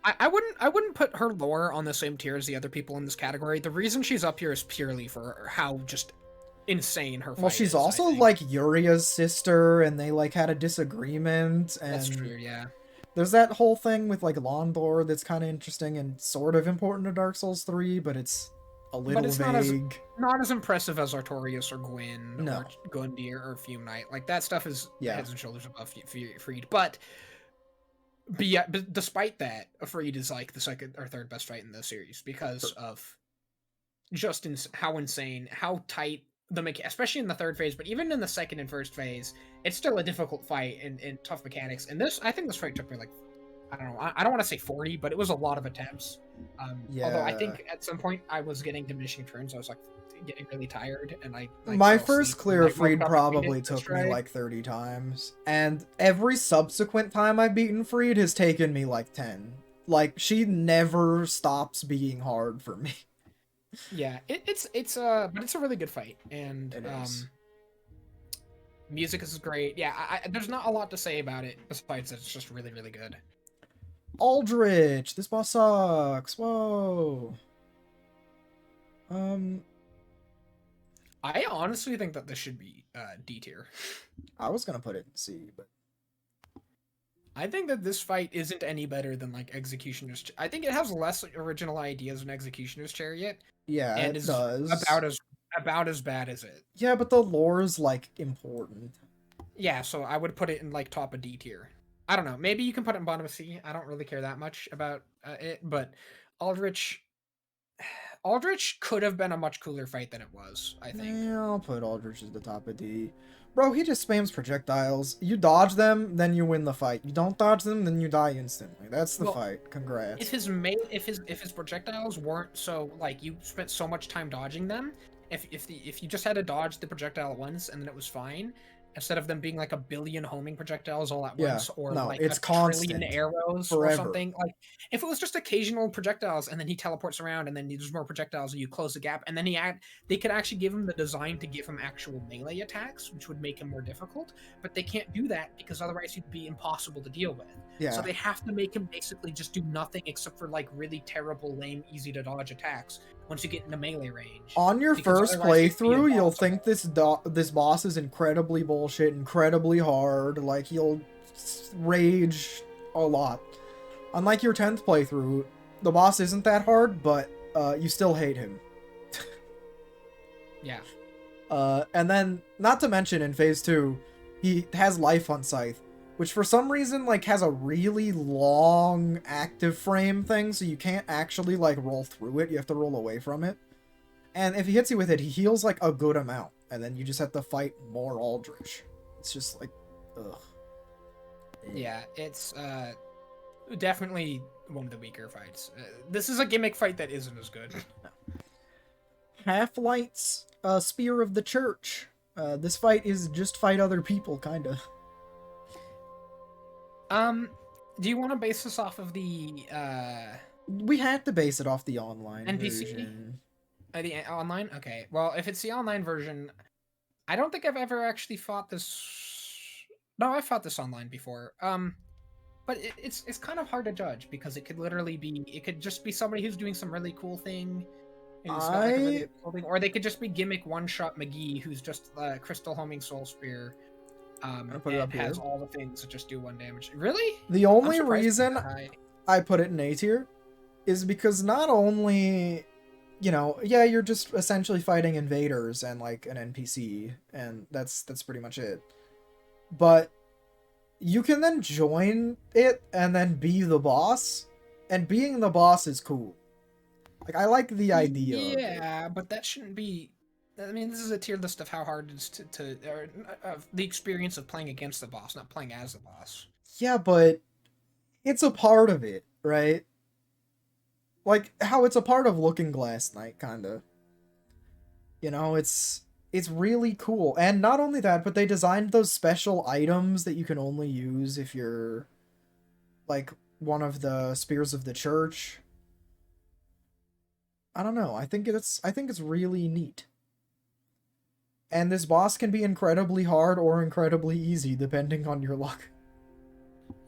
I wouldn't put her lore on the same tier as the other people in this category. The reason she's up here is purely for how just insane her fight she's is, also like Yuria's sister, and they like had a disagreement, and that's true, yeah. There's that whole thing with like Londor that's kind of interesting and sort of important to Dark Souls 3, but it's a little vague. Not as impressive as Artorias or Gwyn or Gundyr or Fume Knight. Like, that stuff is heads and shoulders above Freed. But despite that, Freed is like the second or third best fight in the series because of just how insane, how tight especially in the third phase, but even in the second and first phase, it's still a difficult fight and tough mechanics. And I think this fight took me like, I don't know, I don't want to say 40, but it was a lot of attempts. Although I think at some point I was getting diminishing turns. I was like getting really tired, and my first clear Freed probably took me like 30 times, and every subsequent time I've beaten Freed has taken me like 10. Like, she never stops being hard for me. Yeah, but it's a really good fight, and music is great. Yeah, there's not a lot to say about it besides it's just really, really good. Aldrich, this boss sucks. Whoa. I honestly think that this should be D tier. I was gonna put it in C, but I think that this fight isn't any better than like Executioner's. I think it has less original ideas than Executioner's Chariot. Yeah, and it does. About as bad as it. Yeah, but the lore is like important. Yeah, so I would put it in like top of D tier. I don't know. Maybe you can put it in bottom of C. I don't really care that much about it, but Aldrich could have been a much cooler fight than it was, I think. Yeah, I'll put Aldrich at the top of D. Bro, he just spams projectiles. You dodge them, then you win the fight. You don't dodge them, then you die instantly. That's the fight. Congrats. If his projectiles weren't so, like, you spent so much time dodging them, if you just had to dodge the projectile at once and then it was fine, instead of them being like a billion homing projectiles all at once, or like it's a constant, trillion arrows forever. Or something. Like, if it was just occasional projectiles and then he teleports around and then there's more projectiles and you close the gap, and then they could actually give him the design to give him actual melee attacks, which would make him more difficult, but they can't do that because otherwise he'd be impossible to deal with. Yeah. So they have to make him basically just do nothing except for like really terrible, lame, easy to dodge attacks once you get into melee range. On your first playthrough, you'll think this boss is incredibly bullshit, incredibly hard, like you'll rage a lot. Unlike your 10th playthrough, the boss isn't that hard, but you still hate him. Yeah. And then, not to mention in phase 2, he has life on Scythe, which for some reason like has a really long active frame thing, so you can't actually like roll through it. You have to roll away from it. And if he hits you with it, he heals like a good amount, and then you just have to fight more Aldrich. It's just like, ugh. Yeah, it's definitely one of the weaker fights. This is a gimmick fight that isn't as good. Half-Light's Spear of the Church. This fight is just fight other people, kinda. Do you want to base this off of the We had to base it off the online NPC? version. The online? Okay. Well, if it's the online version, I don't think I've ever actually fought this. No, I fought this online before. But it's kind of hard to judge because it could literally be, it could just be somebody who's doing some really cool thing. Who's got like a really cool thing, or they could just be gimmick one-shot McGee, who's just crystal homing soul spear. Put it up has here. all the things that just do 1 damage. Really? The only reason I put it in A tier is because not only, you know, yeah, you're just essentially fighting invaders and like an NPC, and that's pretty much it. But you can then join it and then be the boss, and being the boss is cool. Like, I like the idea. Yeah, but that shouldn't be. I mean, this is a tier list of how hard it is or the experience of playing against the boss, not playing as the boss. Yeah, but it's a part of it, right? Like how it's a part of Looking Glass Night, kinda. You know, it's really cool. And not only that, but they designed those special items that you can only use if you're like one of the Spears of the Church. I don't know. I think it's really neat. And this boss can be incredibly hard or incredibly easy depending on your luck.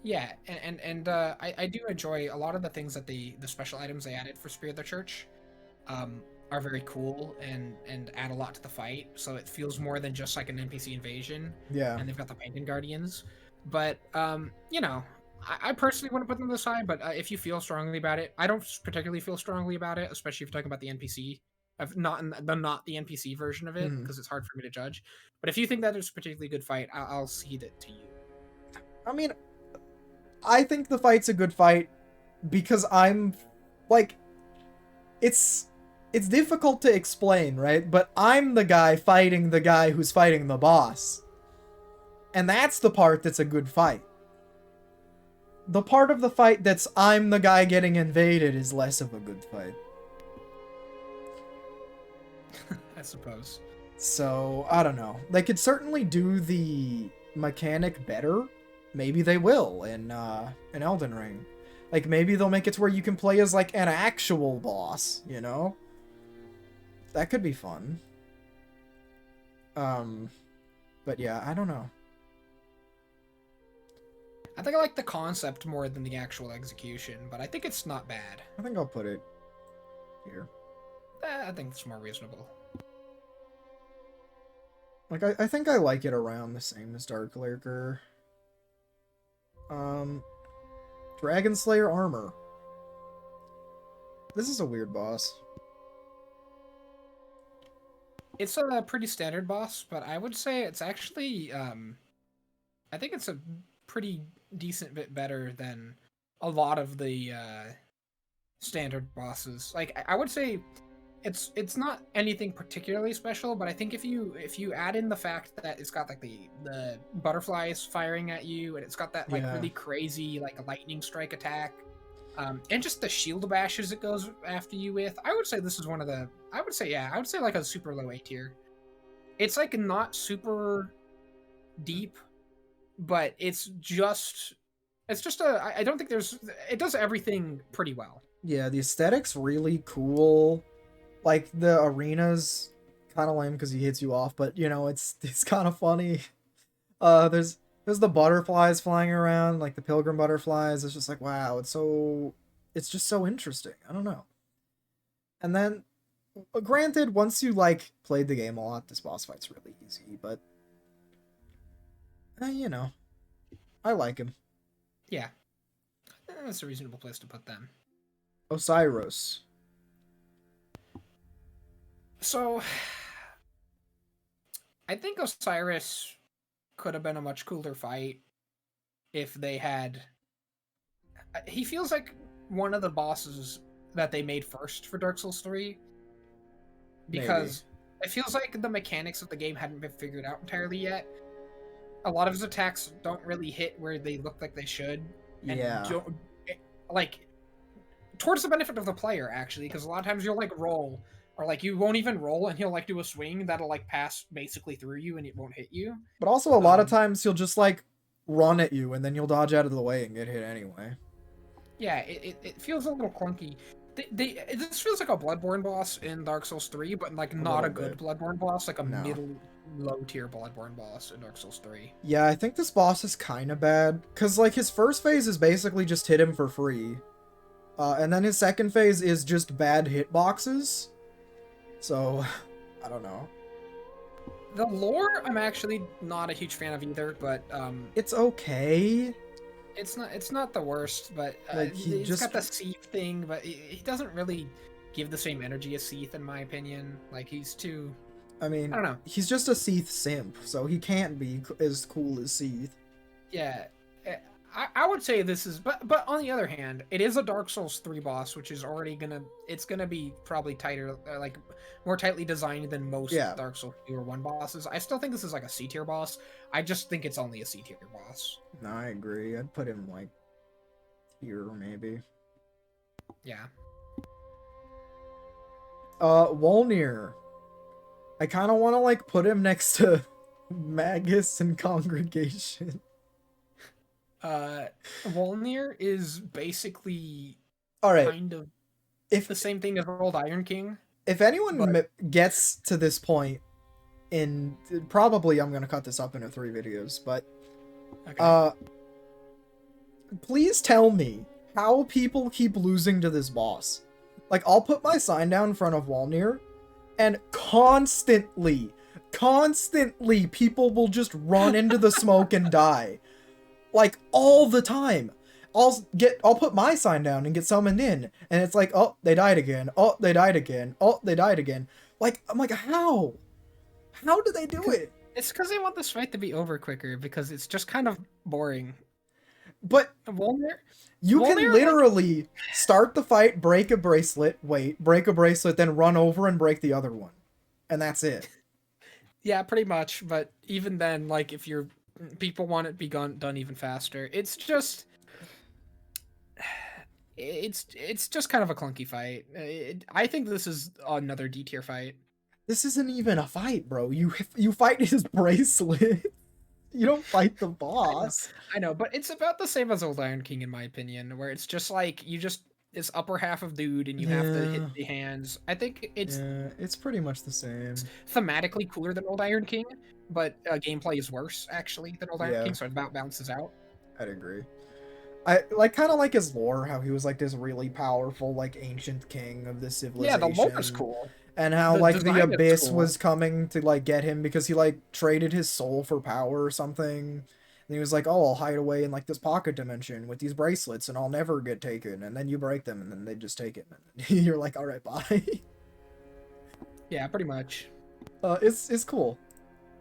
Yeah, and I do enjoy a lot of the things that the special items they added for Spear of the Church are very cool and add a lot to the fight. So it feels more than just like an NPC invasion. Yeah. And they've got the Painted Guardians. But you know, I personally wouldn't put them aside, but if you feel strongly about it, I don't particularly feel strongly about it, especially if you're talking about the NPC. I've not the NPC version of it because it's hard for me to judge. But if you think that it's a particularly good fight, I'll cede it to you. I mean, I think the fight's a good fight because I'm like, it's difficult to explain, right? But I'm the guy fighting the guy who's fighting the boss. And that's the part that's a good fight. The part of the fight that's I'm the guy getting invaded is less of a good fight. I suppose. So, I don't know. They could certainly do the mechanic better. Maybe they will in Elden Ring. Like, maybe they'll make it to where you can play as, like, an actual boss, you know? That could be fun. But yeah, I don't know. I think I like the concept more than the actual execution, but I think it's not bad. I think I'll put it here. I think it's more reasonable. Like, I think I like it around the same as Dark Lurker. Dragon Slayer armor. This is a weird boss. It's a pretty standard boss, but I would say it's actually, I think it's a pretty decent bit better than a lot of the standard bosses. Like, I would say it's not anything particularly special, but I think if you add in the fact that it's got like the butterflies firing at you, and it's got that like really crazy like lightning strike attack, and just the shield bashes it goes after you with, I would say this is one of the I would say like a super low A tier. It's like not super deep, but it's just I don't think it does everything pretty well. Yeah, the aesthetic's really cool. Like, the arena's kind of lame because he hits you off, but, you know, it's kind of funny. There's the butterflies flying around, like the pilgrim butterflies. It's just like, wow, it's just so interesting. I don't know. And then, granted, once you, like, played the game a lot, this boss fight's really easy, but, you know, I like him. Yeah. That's a reasonable place to put them. Osiris. So, I think Osiris could have been a much cooler fight. if they had. He feels like one of the bosses that they made first for Dark Souls 3 because it feels like the mechanics of the game hadn't been figured out entirely yet. A lot of his attacks don't really hit where they look like they should, and don't like towards the benefit of the player actually, because a lot of times you'll like roll or like you won't even roll and he'll like do a swing that'll like pass basically through you and it won't hit you. But also a lot of times he'll just like run at you and then you'll dodge out of the way and get hit anyway. Yeah, it feels a little clunky. This feels like a Bloodborne boss in Dark Souls 3, but like not a good Bloodborne boss, like a middle low tier Bloodborne boss in Dark Souls 3. Yeah, I think this boss is kind of bad because like his first phase is basically just hit him for free, and then his second phase is just bad hitboxes. So, I don't know. The lore, I'm actually not a huge fan of either, but it's okay. It's not the worst, but like he's just got the Seath thing, but he doesn't really give the same energy as Seath in my opinion. Like he's too. I mean, I don't know. He's just a Seath simp, so he can't be as cool as Seath. Yeah, I would say this is, but on the other hand, it is a Dark Souls 3 boss, which is already it's gonna be probably tighter, like more tightly designed than most Dark Souls 2 or 1 bosses. I still think this is like a C tier boss. I just think it's only a C tier boss. No, I agree. I'd put him like here maybe. Yeah. Wolnir. I kind of want to like put him next to Magus and Congregation. Wolnir is basically kind of the same thing as Old Iron King. If anyone gets to this point in probably I'm gonna cut this up into 3 videos, but please tell me how people keep losing to this boss. Like I'll put my sign down in front of Wolnir, and constantly people will just run into the smoke and die. Like all the time. I'll put my sign down and get summoned in, and it's like, oh, they died again. Oh, they died again. Oh, they died again. Like I'm like, how? How do they do it? It's because they want this fight to be over quicker because it's just kind of boring. But you can literally start the fight, break a bracelet, break a bracelet, then run over and break the other one, and that's it. Yeah, pretty much. But even then, like if people want it to be done even faster, it's just kind of a clunky fight. I think this is another D tier fight. This isn't even a fight, bro. You fight his bracelet. You don't fight the boss. I know, but it's about the same as Old Iron King in my opinion, where it's just like this upper half of dude and you have to hit the hands. I think it's pretty much the same. Thematically cooler than Old Iron King, but gameplay is worse actually than Old Iron King, so it about balances out. I'd agree. I kind of like his lore, how he was like this really powerful like ancient king of this civilization. Yeah, the lore is cool. And how the Abyss was coming to like get him because he like traded his soul for power or something. And he was like, oh, I'll hide away in like this pocket dimension with these bracelets and I'll never get taken. And then you break them and then they just take it. And you're like, all right, bye. Yeah, pretty much. It's cool.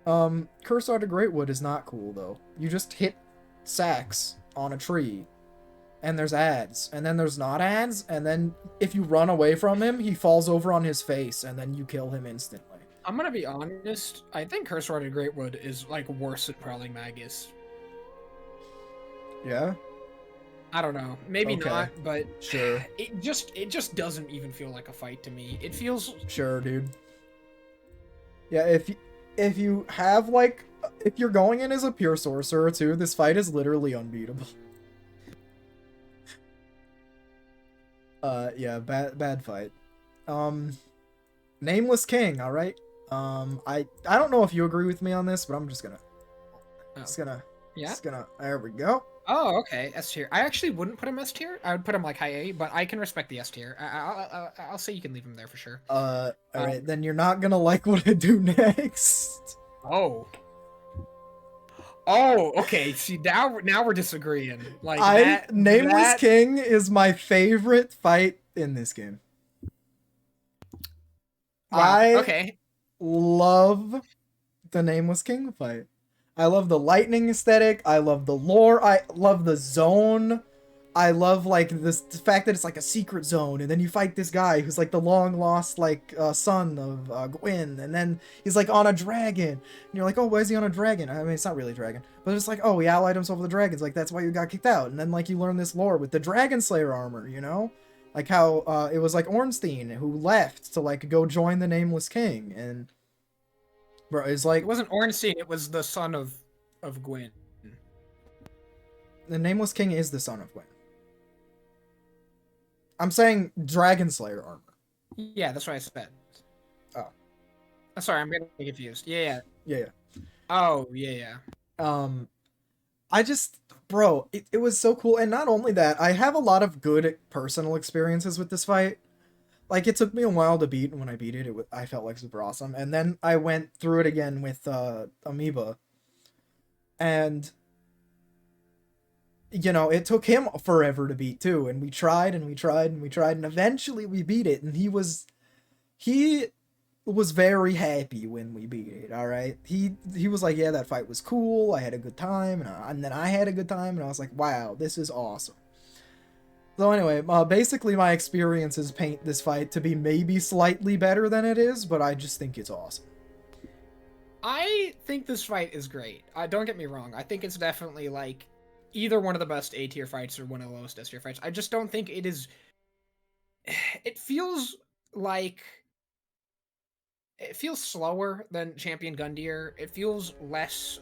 Curse Art of Greatwood is not cool though. You just hit sacks on a tree. And there's ads, and then there's not ads, and then if you run away from him, he falls over on his face, and then you kill him instantly. I'm gonna be honest, I think Curse Art of Greatwood is, like, worse than Prowling Magus. Yeah? I don't know. Maybe not, but... Sure. It just doesn't even feel like a fight to me. It feels... Sure, dude. Yeah, if you have, like... If you're going in as a pure sorcerer, too, this fight is literally unbeatable. Yeah, bad fight. Nameless King, alright? I don't know if you agree with me on this, but I'm just gonna... There we go. Oh, okay, S tier. I actually wouldn't put him S tier. I would put him like high A, but I can respect the S tier. I'll say you can leave him there for sure. Alright, then you're not gonna like what I do next. Oh, okay. See, now we're disagreeing. Like Nameless King is my favorite fight in this game. Wow, I love the Nameless King fight. I love the lightning aesthetic. I love the lore. I love the zone. I love like this the fact that it's like a secret zone, and then you fight this guy who's like the long lost like son of Gwyn, and then he's like on a dragon, and you're like, oh, why is he on a dragon? I mean, it's not really a dragon, but it's like, oh, he allied himself with the dragons, like that's why you got kicked out, and then like you learn this lore with the Dragon Slayer armor, you know, like how it was like Ornstein who left to like go join the Nameless King, and bro, it's like It wasn't Ornstein, it was the son of Gwyn. the Nameless King is the son of Gwyn. I'm saying Dragon Slayer armor. Yeah, that's what I said. Oh. Sorry, I'm getting confused. Yeah. Yeah. Oh, yeah. I just, bro, it was so cool. And not only that, I have a lot of good personal experiences with this fight. Like, it took me a while to beat, and when I beat it, I felt like super awesome. And then I went through it again with Amoeba. And, you know, it took him forever to beat, too. And we tried, and we tried, and we tried, and eventually we beat it. And he was very happy when we beat it, all right? He was like, yeah, that fight was cool, I had a good time, and then I had a good time, and I was like, wow, this is awesome. So anyway, basically my experiences paint this fight to be maybe slightly better than it is, but I just think it's awesome. I think this fight is great. Don't get me wrong. I think it's definitely like either one of the best A tier fights or one of the lowest S tier fights. I just don't think it is. It feels slower than Champion Gundyr. It feels less.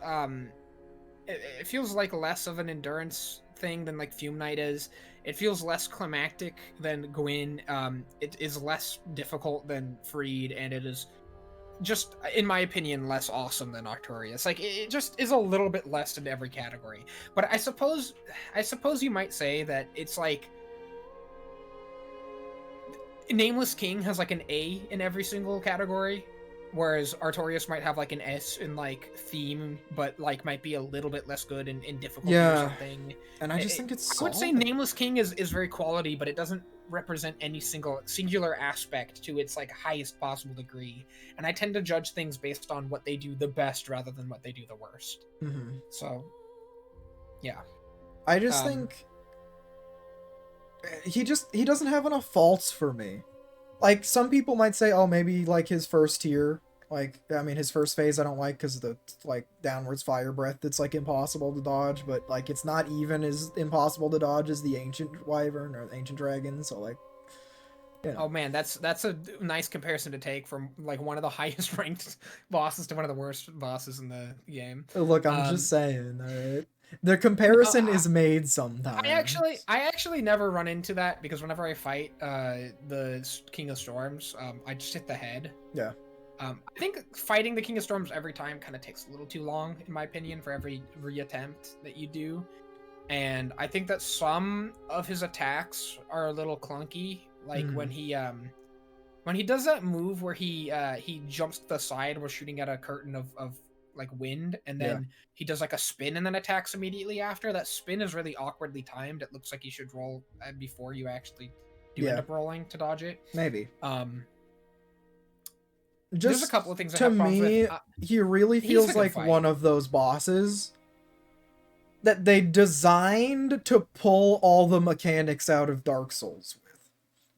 It feels like less of an endurance thing than like Fume Knight is. It feels less climactic than Gwyn. It is less difficult than Freed, and it is just, in my opinion, less awesome than Arcturus. Like, it just is a little bit less in every category. But I suppose you might say that it's like Nameless King has like an A in every single category, whereas Artorias might have like an S in like theme, but like might be a little bit less good in difficulty or something. And I just think it's I would say Nameless King is very quality, but it doesn't represent any singular aspect to its like highest possible degree. And I tend to judge things based on what they do the best rather than what they do the worst. Mm-hmm. So, yeah. I just think he doesn't have enough faults for me. Like, some people might say, oh, maybe, like, his first tier, like, I mean, his first phase I don't like because of the, like, downwards fire breath that's, like, impossible to dodge, but, like, it's not even as impossible to dodge as the Ancient Wyvern or the Ancient Dragon, so, like, you know. Oh, man, that's a nice comparison to take from, like, one of the highest ranked bosses to one of the worst bosses in the game. Look, I'm just saying, alright? The comparison is made sometimes. I actually never run into that because whenever I fight the King of Storms, I just hit the head. Yeah. I think fighting the King of Storms every time kind of takes a little too long, in my opinion, for every reattempt that you do. And I think that some of his attacks are a little clunky, like when he does that move where he jumps to the side while shooting at a curtain of like wind, and then he does like a spin and then attacks immediately after. That spin is really awkwardly timed. It looks like you should roll before you actually do end up rolling to dodge it. Maybe. There's a couple of things to me, he really feels like one of those bosses that they designed to pull all the mechanics out of Dark Souls with.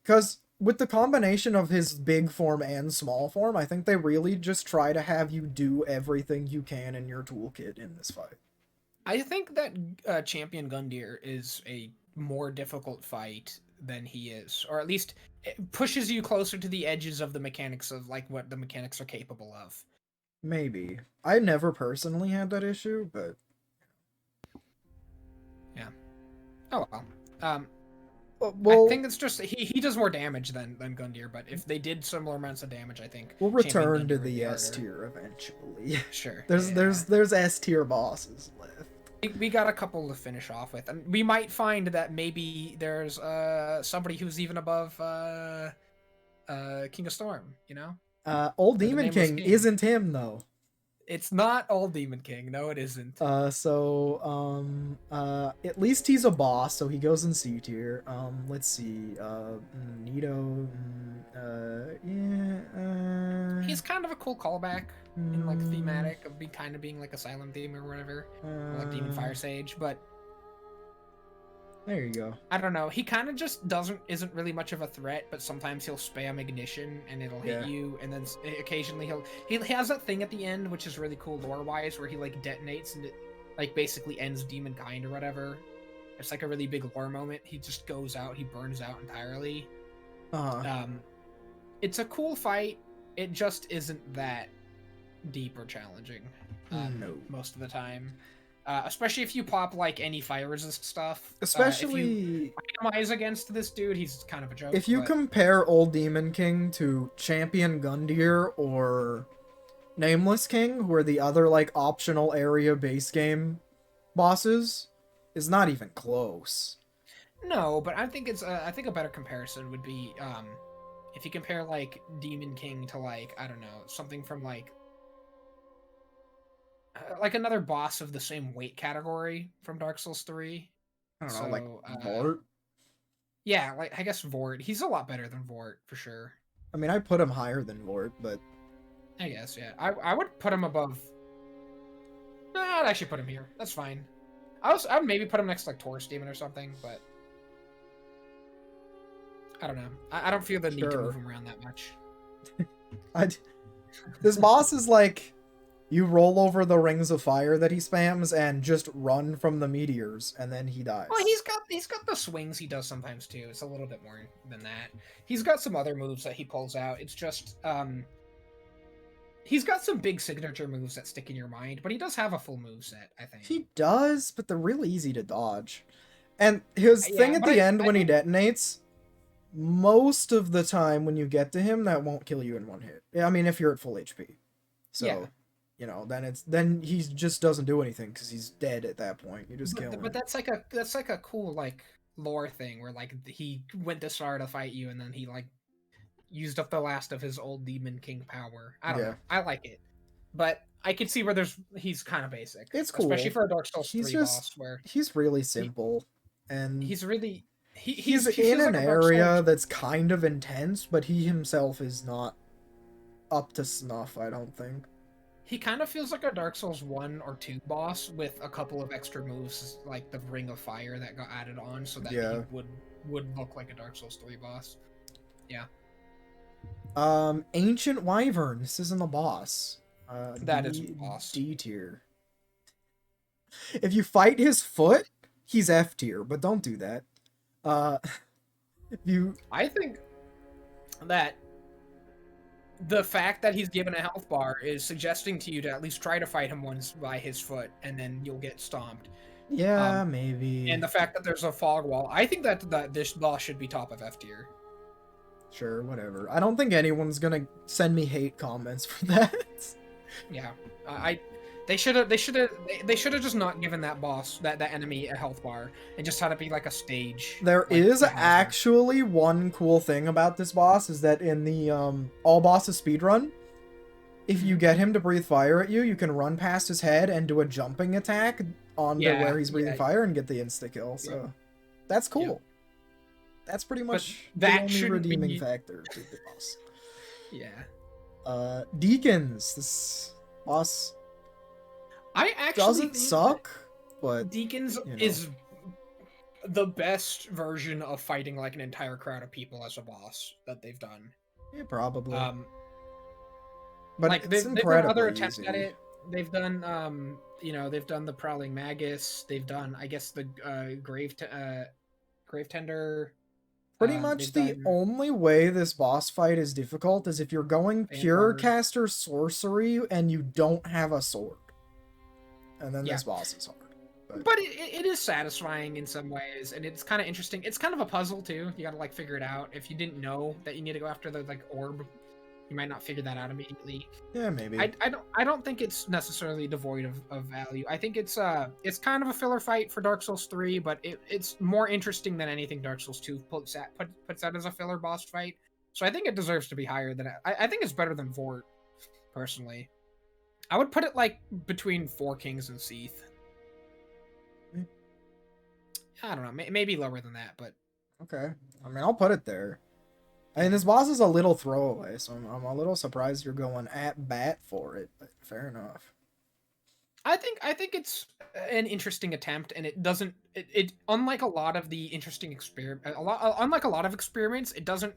Because with the combination of his big form and small form, I think they really just try to have you do everything you can in your toolkit in this fight. I think that Champion Gundyr is a more difficult fight than he is, or at least it pushes you closer to the edges of the mechanics of like what the mechanics are capable of. Maybe. I never personally had that issue, but yeah. Oh well. Well, I think it's just he does more damage than Gundyr, but if they did similar amounts of damage, I think we'll return to the S tier eventually. Sure. There's S tier bosses left. We got a couple to finish off with, and we might find that maybe there's somebody who's even above King of Storm, you know? Old Demon King isn't him though. It's not Old Demon King. No, it isn't. At least he's a boss, so he goes in C tier. Let's see. Nito. is kind of a cool callback in like thematic of being like a Silent Theme or whatever, or like Demon Fire Sage, but there you go. I don't know. He kind of just isn't really much of a threat, but sometimes he'll spam ignition and it'll hit you, and then occasionally he has that thing at the end which is really cool lore wise, where he like detonates and it like basically ends demon kind or whatever. It's like a really big lore moment. He just goes out, he burns out entirely. It's a cool fight. It just isn't that deep or challenging. No. Most of the time. Especially if you pop like any fire resist stuff. Especially if you itemize against this dude, he's kind of a joke. If you compare Old Demon King to Champion Gundyr or Nameless King, who are the other like optional area base game bosses, is not even close. No, but I think I think a better comparison would be if you compare like Demon King to like, I don't know, something from like another boss of the same weight category from Dark Souls 3. I don't know, like Vort? Yeah, like I guess Vort. He's a lot better than Vort for sure. I mean, I put him higher than Vort, but I guess, yeah. I would put him above. No, I'd actually put him here. That's fine. I'd maybe put him next to like Taurus Demon or something, but I don't know. I don't feel the need to move him around that much. This boss is like, you roll over the rings of fire that he spams and just run from the meteors, and then he dies. Well, he's got the swings he does sometimes too. It's a little bit more than that. He's got some other moves that he pulls out. It's just he's got some big signature moves that stick in your mind, but he does have a full move set, I think. He does, but they're really easy to dodge. And his thing at the end when he detonates, most of the time when you get to him, that won't kill you in one hit. I mean, if you're at full HP. So, you know, then he just doesn't do anything because he's dead at that point. You just kill him. But that's like a cool like lore thing where like he went to start to fight you and then he like used up the last of his old Demon King power. I don't know. I like it, but I can see where he's kind of basic. It's cool, especially for a Dark Souls 3 boss where he's really simple and he's really he's in an area that's kind of intense, but he himself is not up to snuff, I don't think. He kind of feels like a Dark Souls 1 or 2 boss with a couple of extra moves, like the Ring of Fire that got added on, so that he would look like a Dark Souls 3 boss. Yeah. Ancient Wyvern. This isn't a boss. That is a boss. D tier. If you fight his foot, he's F tier, but don't do that. I think that the fact that he's given a health bar is suggesting to you to at least try to fight him once by his foot, and then you'll get stomped. Yeah, maybe. And the fact that there's a fog wall, I think that this boss should be top of F tier. Sure, whatever. I don't think anyone's gonna send me hate comments for that. Yeah, they should have just not given that boss that enemy a health bar and just had it be like a stage. There is actually one cool thing about this boss is that in the all bosses speedrun, if you get him to breathe fire at you, you can run past his head and do a jumping attack onto where he's breathing fire and get the insta kill. So that's cool. Yeah. That's pretty much the only redeeming factor to the boss. Yeah. Deacons. This boss doesn't suck, but Deacons is the best version of fighting like an entire crowd of people as a boss that they've done. Yeah, probably. But like they've done other attempts at it. They've done they've done the Prowling Magus. They've done, I guess, the Grave Tender. Pretty much the only way this boss fight is difficult is if you're going pure caster sorcery and you don't have a sword. And then this boss is hard. But it is satisfying in some ways, and it's kind of interesting. It's kind of a puzzle too. You gotta like figure it out. If you didn't know that you need to go after the like orb, you might not figure that out immediately. Yeah, maybe. I don't think it's necessarily devoid of value. I think it's kind of a filler fight for Dark Souls 3, but it's more interesting than anything Dark Souls 2 puts out as a filler boss fight. So I think it deserves to be higher than I think it's better than Vort, personally. I would put it like between Four Kings and Seath. I don't know, maybe lower than that, but okay. I mean, I'll put it there. I mean, this boss is a little throwaway, so I'm a little surprised you're going at bat for it, but fair enough. I think it's an interesting attempt, and it doesn't. It unlike a lot of the interesting unlike a lot of experiments, it doesn't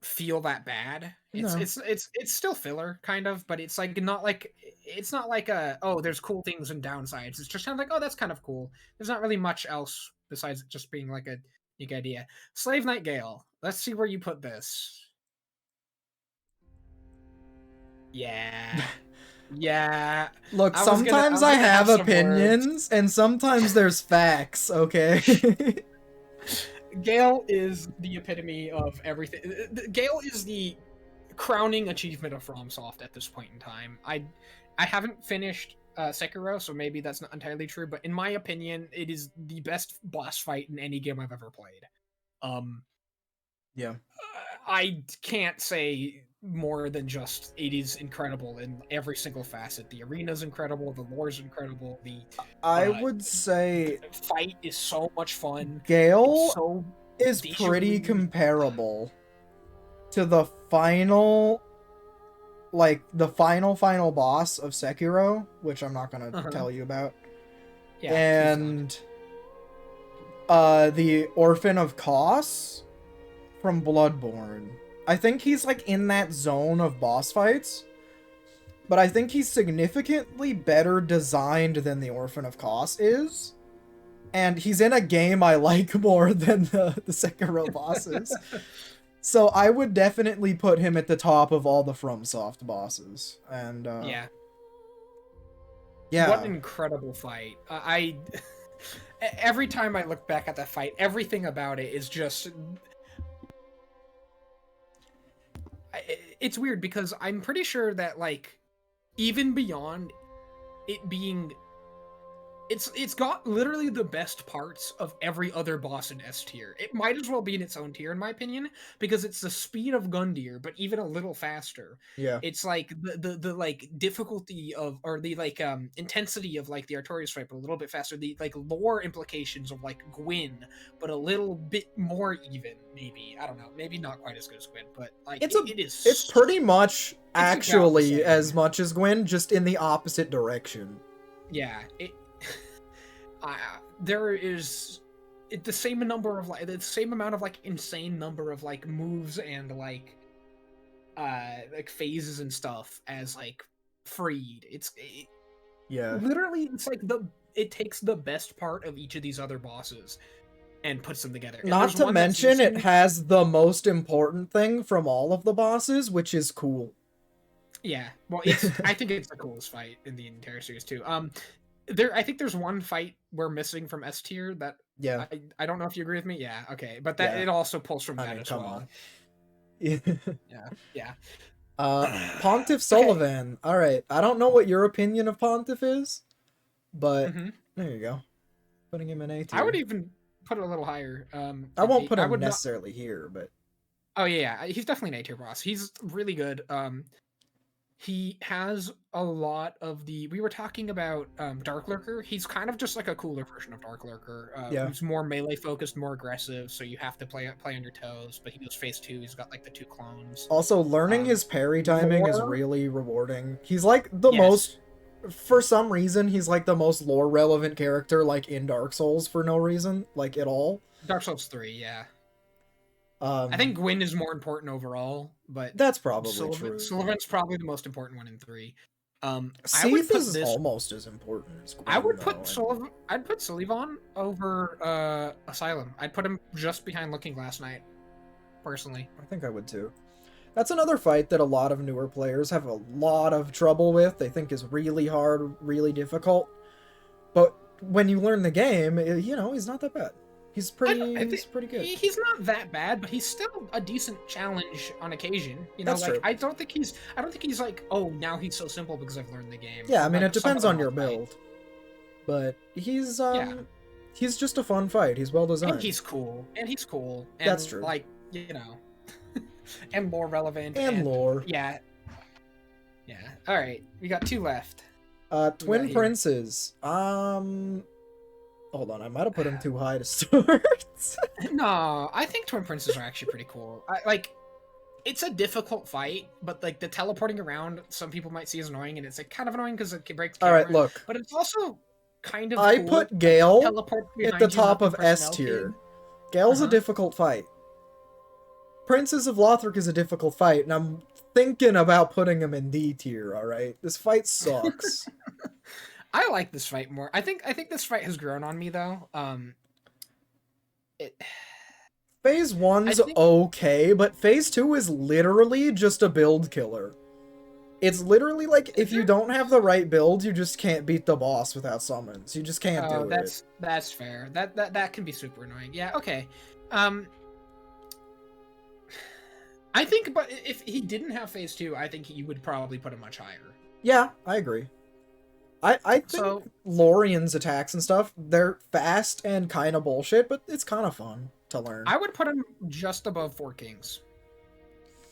feel that bad. No. It's still filler, kind of, but it's like not like it's not like a oh, there's cool things and downsides. It's just kind of like, oh, that's kind of cool. There's not really much else besides it just being like a unique idea. Slave Knight Gale. Let's see where you put this. Yeah. Yeah. Look, I was gonna- sometimes I I was gonna have have some opinions, and sometimes there's facts, okay? Gale is the epitome of everything. Gale is the crowning achievement of FromSoft at this point in time. I haven't finished Sekiro, so maybe that's not entirely true, but in my opinion, it is the best boss fight in any game I've ever played. Yeah. I can't say more than just it is incredible in every single facet. The arena's incredible, the lore's incredible, the I would say fight is so much fun. Gale It's so is visually- pretty comparable to the final final boss of Sekiro, which I'm not gonna tell you about. Yeah, And the Orphan of Kos from Bloodborne. I think he's like in that zone of boss fights, but I think he's significantly better designed than the Orphan of Kos is. And he's in a game I like more than the Sekiro bosses. So I would definitely put him at the top of all the FromSoft bosses. And yeah. Yeah. What an incredible fight. Every time I look back at that fight, everything about it is just... It's weird because I'm pretty sure that, like, even beyond it being... It's got literally the best parts of every other boss in S tier. It might as well be in its own tier, in my opinion, because it's the speed of Gundyr, but even a little faster. Yeah. It's like the like difficulty of, or the like intensity of like the Artorias fight, but a little bit faster. The like lore implications of like Gwyn, but a little bit more even. Maybe, I don't know. Maybe not quite as good as Gwyn, but like it is. It's pretty much actually same. as much as Gwyn, just in the opposite direction. Yeah. There is the same number of the same amount of like insane number of like moves and like phases and stuff as like Freed. Yeah. Literally it's like it takes the best part of each of these other bosses and puts them together. And Not to mention it has the most important thing from all of the bosses, which is cool. Yeah. Well, I think it's the coolest fight in the entire series too. I think there's one fight we're missing from S tier that I don't know if you agree with me. Yeah, okay, but that it also pulls from that as well. Yeah. Pontiff Sullivan. Okay. All right, I don't know what your opinion of Pontiff is, but there you go. Putting him in A tier. I would even put it a little higher. I won't put him necessarily here, but oh yeah, he's definitely an A tier boss. He's really good. He has a lot of we were talking about Dark Lurker. He's kind of just like a cooler version of Dark Lurker. He's more melee focused, more aggressive, so you have to play on your toes, but he goes phase 2, he's got like the 2 clones. Also, learning his parry timing is really rewarding. He's like the most, for some reason, he's like the most lore relevant character like in Dark Souls for no reason, like at all. Dark Souls 3, yeah. I think Gwyn is more important overall, but that's probably true. Sullivan's probably the most important one in 3. Seath is almost as important as Gwyn, I would put Sullivan. I'd put Sullivan over Asylum. I'd put him just behind Looking Glass Knight, personally. I think I would too. That's another fight that a lot of newer players have a lot of trouble with. They think is really hard, really difficult. But when you learn the game, he's not that bad. He's pretty good. He's not that bad, but he's still a decent challenge on occasion. That's true. I don't think he's like, oh, now he's so simple because I've learned the game. Yeah, I mean, it depends on your build. But he's just a fun fight. He's well designed. And he's cool. And that's true. Like, and more relevant. And lore. Yeah. Yeah. All right. We got 2 left. Twin Princes. Hold on, I might have put him too high to start. No, I think Twin Princes are actually pretty cool. Like, it's a difficult fight, but like the teleporting around, some people might see as annoying, and it's like kind of annoying because it breaks All camera. right, look. But it's also kind of I cool. put Gale Teleport at the behind you, top nothing of S personnel tier. feed. Gale's a difficult fight. Princes of Lothric is a difficult fight, and I'm thinking about putting him in D tier, alright? This fight sucks. I like this fight more. I think this fight has grown on me though. It, Phase I 1's think okay, but Phase 2 is literally just a build killer. It's literally like, if you don't have the right build, you just can't beat the boss without summons. You just can't do it. That's fair. That can be super annoying. Yeah, okay. I think, but if he didn't have phase 2, I think you would probably put him much higher. Yeah, I agree. I think Lorien's attacks and stuff, they're fast and kind of bullshit, but it's kind of fun to learn. I would put him just above Four Kings.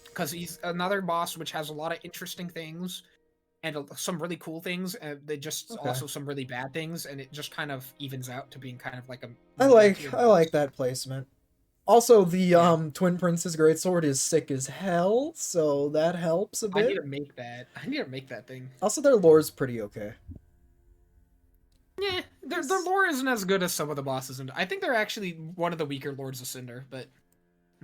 Because he's another boss which has a lot of interesting things and some really cool things, and they just also some really bad things, and it just kind of evens out to being kind of like a. I like that placement. Also, the Twin Prince's Greatsword is sick as hell, so that helps a bit. I need to make that. I need to make that thing. Also, their lore's pretty okay. Yeah, their lore isn't as good as some of the bosses, and I think they're actually one of the weaker Lords of Cinder, but.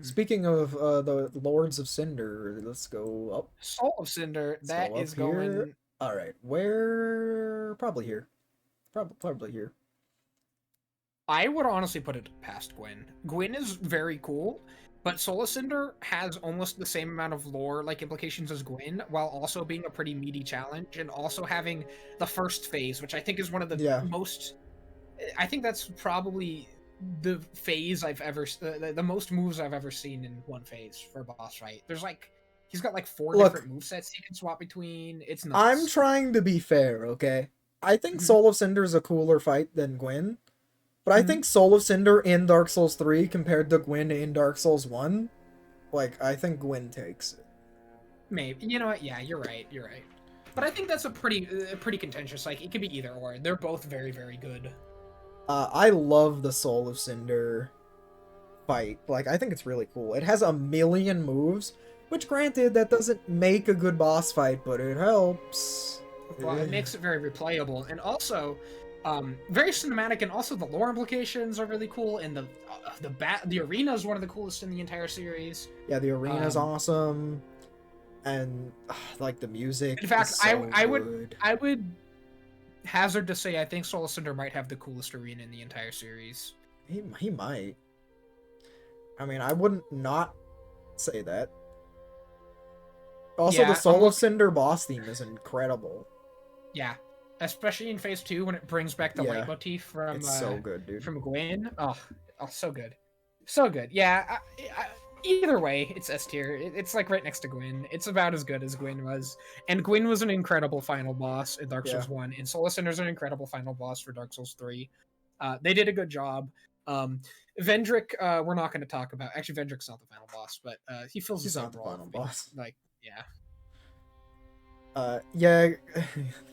Speaking of the Lords of Cinder, let's go up. Soul of Cinder, that is going. All right, where? Probably here. Probably here. I would honestly put it past Gwyn. Gwyn is very cool, but Soul of Cinder has almost the same amount of lore like implications as Gwyn, while also being a pretty meaty challenge, and also having the first phase, which I think is one of the most. I think that's probably the phase I've ever the most moves I've ever seen in one phase for a boss fight. There's like he's got like 4 different movesets he can swap between. It's nuts. I'm trying to be fair, okay? I think Soul of Cinder is a cooler fight than Gwyn, but I think Soul of Cinder in Dark Souls 3 compared to Gwyn in Dark Souls 1, like I think Gwyn takes it. Maybe. You know what? Yeah, you're right. You're right. But I think that's a pretty contentious. Like it could be either or. They're both very, very good. I love the Soul of Cinder fight. Like, I think it's really cool. It has a million moves, which granted, that doesn't make a good boss fight, but it helps. Well, it makes it very replayable, and also very cinematic, and also the lore implications are really cool, and the arena is one of the coolest in the entire series. Yeah, the arena's awesome, and like the music. In fact, is so I would hazard to say I think Soul of Cinder might have the coolest arena in the entire series. He might. I mean, I wouldn't not say that. Also, the Soul of Cinder boss theme is incredible. Yeah, especially in phase 2 when it brings back the leitmotif from it's so good, dude. From Gwyn. Oh, so good, so good. Yeah. Either way, it's S tier. It's like right next to Gwyn. It's about as good as Gwyn was. And Gwyn was an incredible final boss in Dark Souls 1. And Soul of Cinder's an incredible final boss for Dark Souls 3. They did a good job. Vendrick, we're not going to talk about. Actually, Vendrick's not the final boss, but he fills the same role. Final boss. Like, yeah.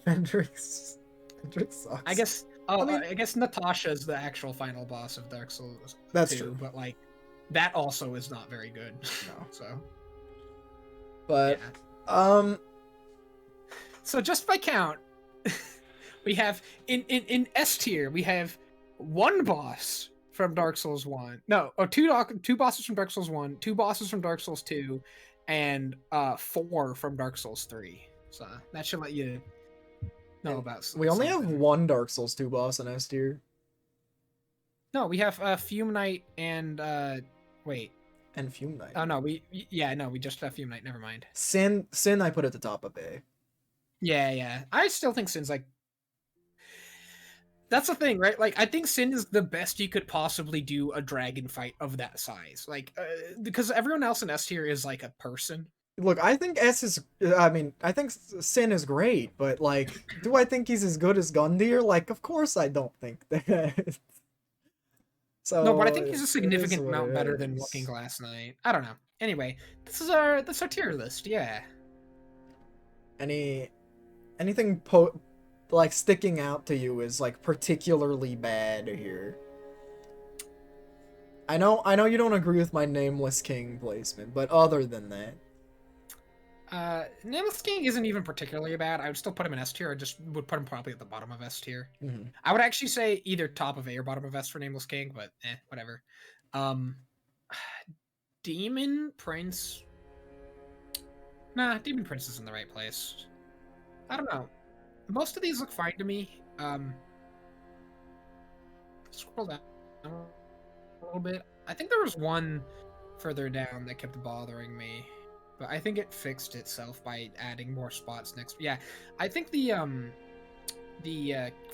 Vendrick sucks. I guess. I guess Natasha's the actual final boss of Dark Souls. That's true. But like, that also is not very good. No. So. But So just by count, we have in S tier we have 1 boss from Dark Souls 1. No, or 2 bosses from Dark Souls 1, 2 bosses from Dark Souls 2, and 4 from Dark Souls 3. So that should let you know about. We only have 1 Dark Souls 2 boss in S tier. No, we have Fume Knight and wait. And Fume Knight. Oh no, we just have Fume Knight. Never mind. Sin I put at the top of A. Yeah. I still think Sin's like. That's the thing, right? Like, I think Sin is the best you could possibly do a dragon fight of that size. Like, because everyone else in S tier is like a person. Look, I think I think Sin is great, but like, do I think he's as good as Gundyr? Like, of course I don't think that. So no, but I think he's a significant amount better than Looking Glass Knight. I don't know. Anyway, that's our tier list. Yeah. Anything like sticking out to you is like particularly bad here? I know you don't agree with my Nameless King placement, but other than that. Nameless King isn't even particularly bad. I would still put him in S tier. I just would put him probably at the bottom of S tier. Mm-hmm. I would actually say either top of A or bottom of S for Nameless King, but whatever. Demon Prince. Nah, Demon Prince is in the right place. I don't know. Most of these look fine to me. Scroll down a little bit. I think there was one further down that kept bothering me, but I think it fixed itself by adding more spots next. Yeah, I think the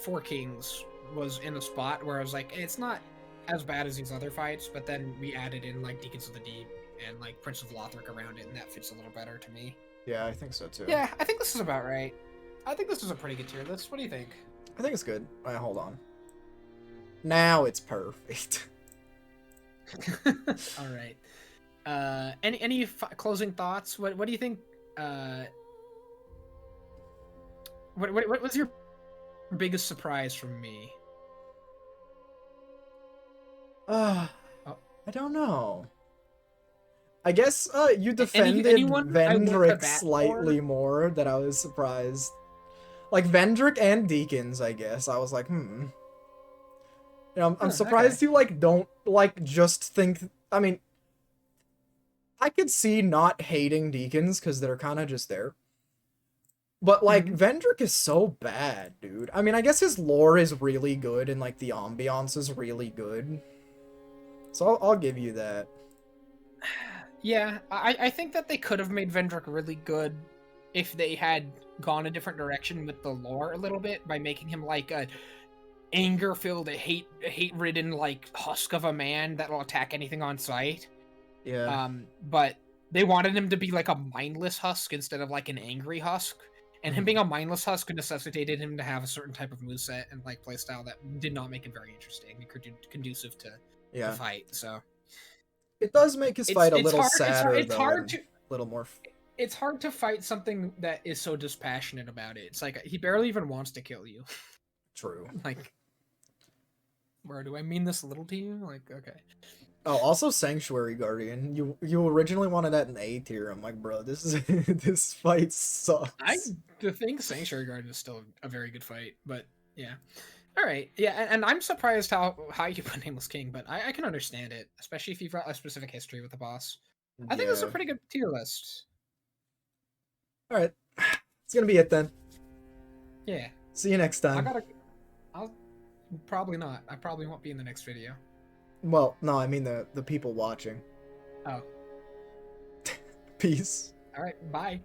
Four Kings was in a spot where I was like, it's not as bad as these other fights, but then we added in like Deacons of the Deep and like Prince of Lothric around it, and that fits a little better to me. Yeah, I think so too. Yeah, I think this is about right. I think this is a pretty good tier list. What do you think? I think it's good. Alright, hold on. Now it's perfect. All right. Any closing thoughts? What do you think? What was your biggest surprise from me? I don't know. I guess you defended anyone Vendrick slightly more than I was surprised. Like Vendrick and Deacons, I guess. I was like, You know, I'm surprised you like don't like just think. I mean, I could see not hating Deacons because they're kind of just there. But like Vendrick is so bad, dude. I mean, I guess his lore is really good and like the ambiance is really good. So I'll give you that. Yeah, I think that they could have made Vendrick really good if they had gone a different direction with the lore a little bit by making him like a anger-filled, hate-ridden like husk of a man that will attack anything on sight. Yeah. But they wanted him to be like a mindless husk instead of like an angry husk. And him being a mindless husk necessitated him to have a certain type of moveset and like playstyle that did not make him very interesting and conducive to the fight. So it does make his fight a little sadder, it's hard to a little more. It's hard to fight something that is so dispassionate about it. It's like he barely even wants to kill you. True. Like, where do I mean this little to you? Like, okay. Oh, also Sanctuary Guardian. You originally wanted that in A tier. I'm like, bro, this is this fight sucks. I think Sanctuary Guardian is still a very good fight, but yeah. All right, yeah, and I'm surprised how you put Nameless King, but I can understand it, especially if you've got a specific history with the boss. I think this is a pretty good tier list. All right, it's gonna be it then. Yeah. See you next time. I'll probably not. I probably won't be in the next video. Well, no, I mean the people watching. Oh. Peace. All right, bye.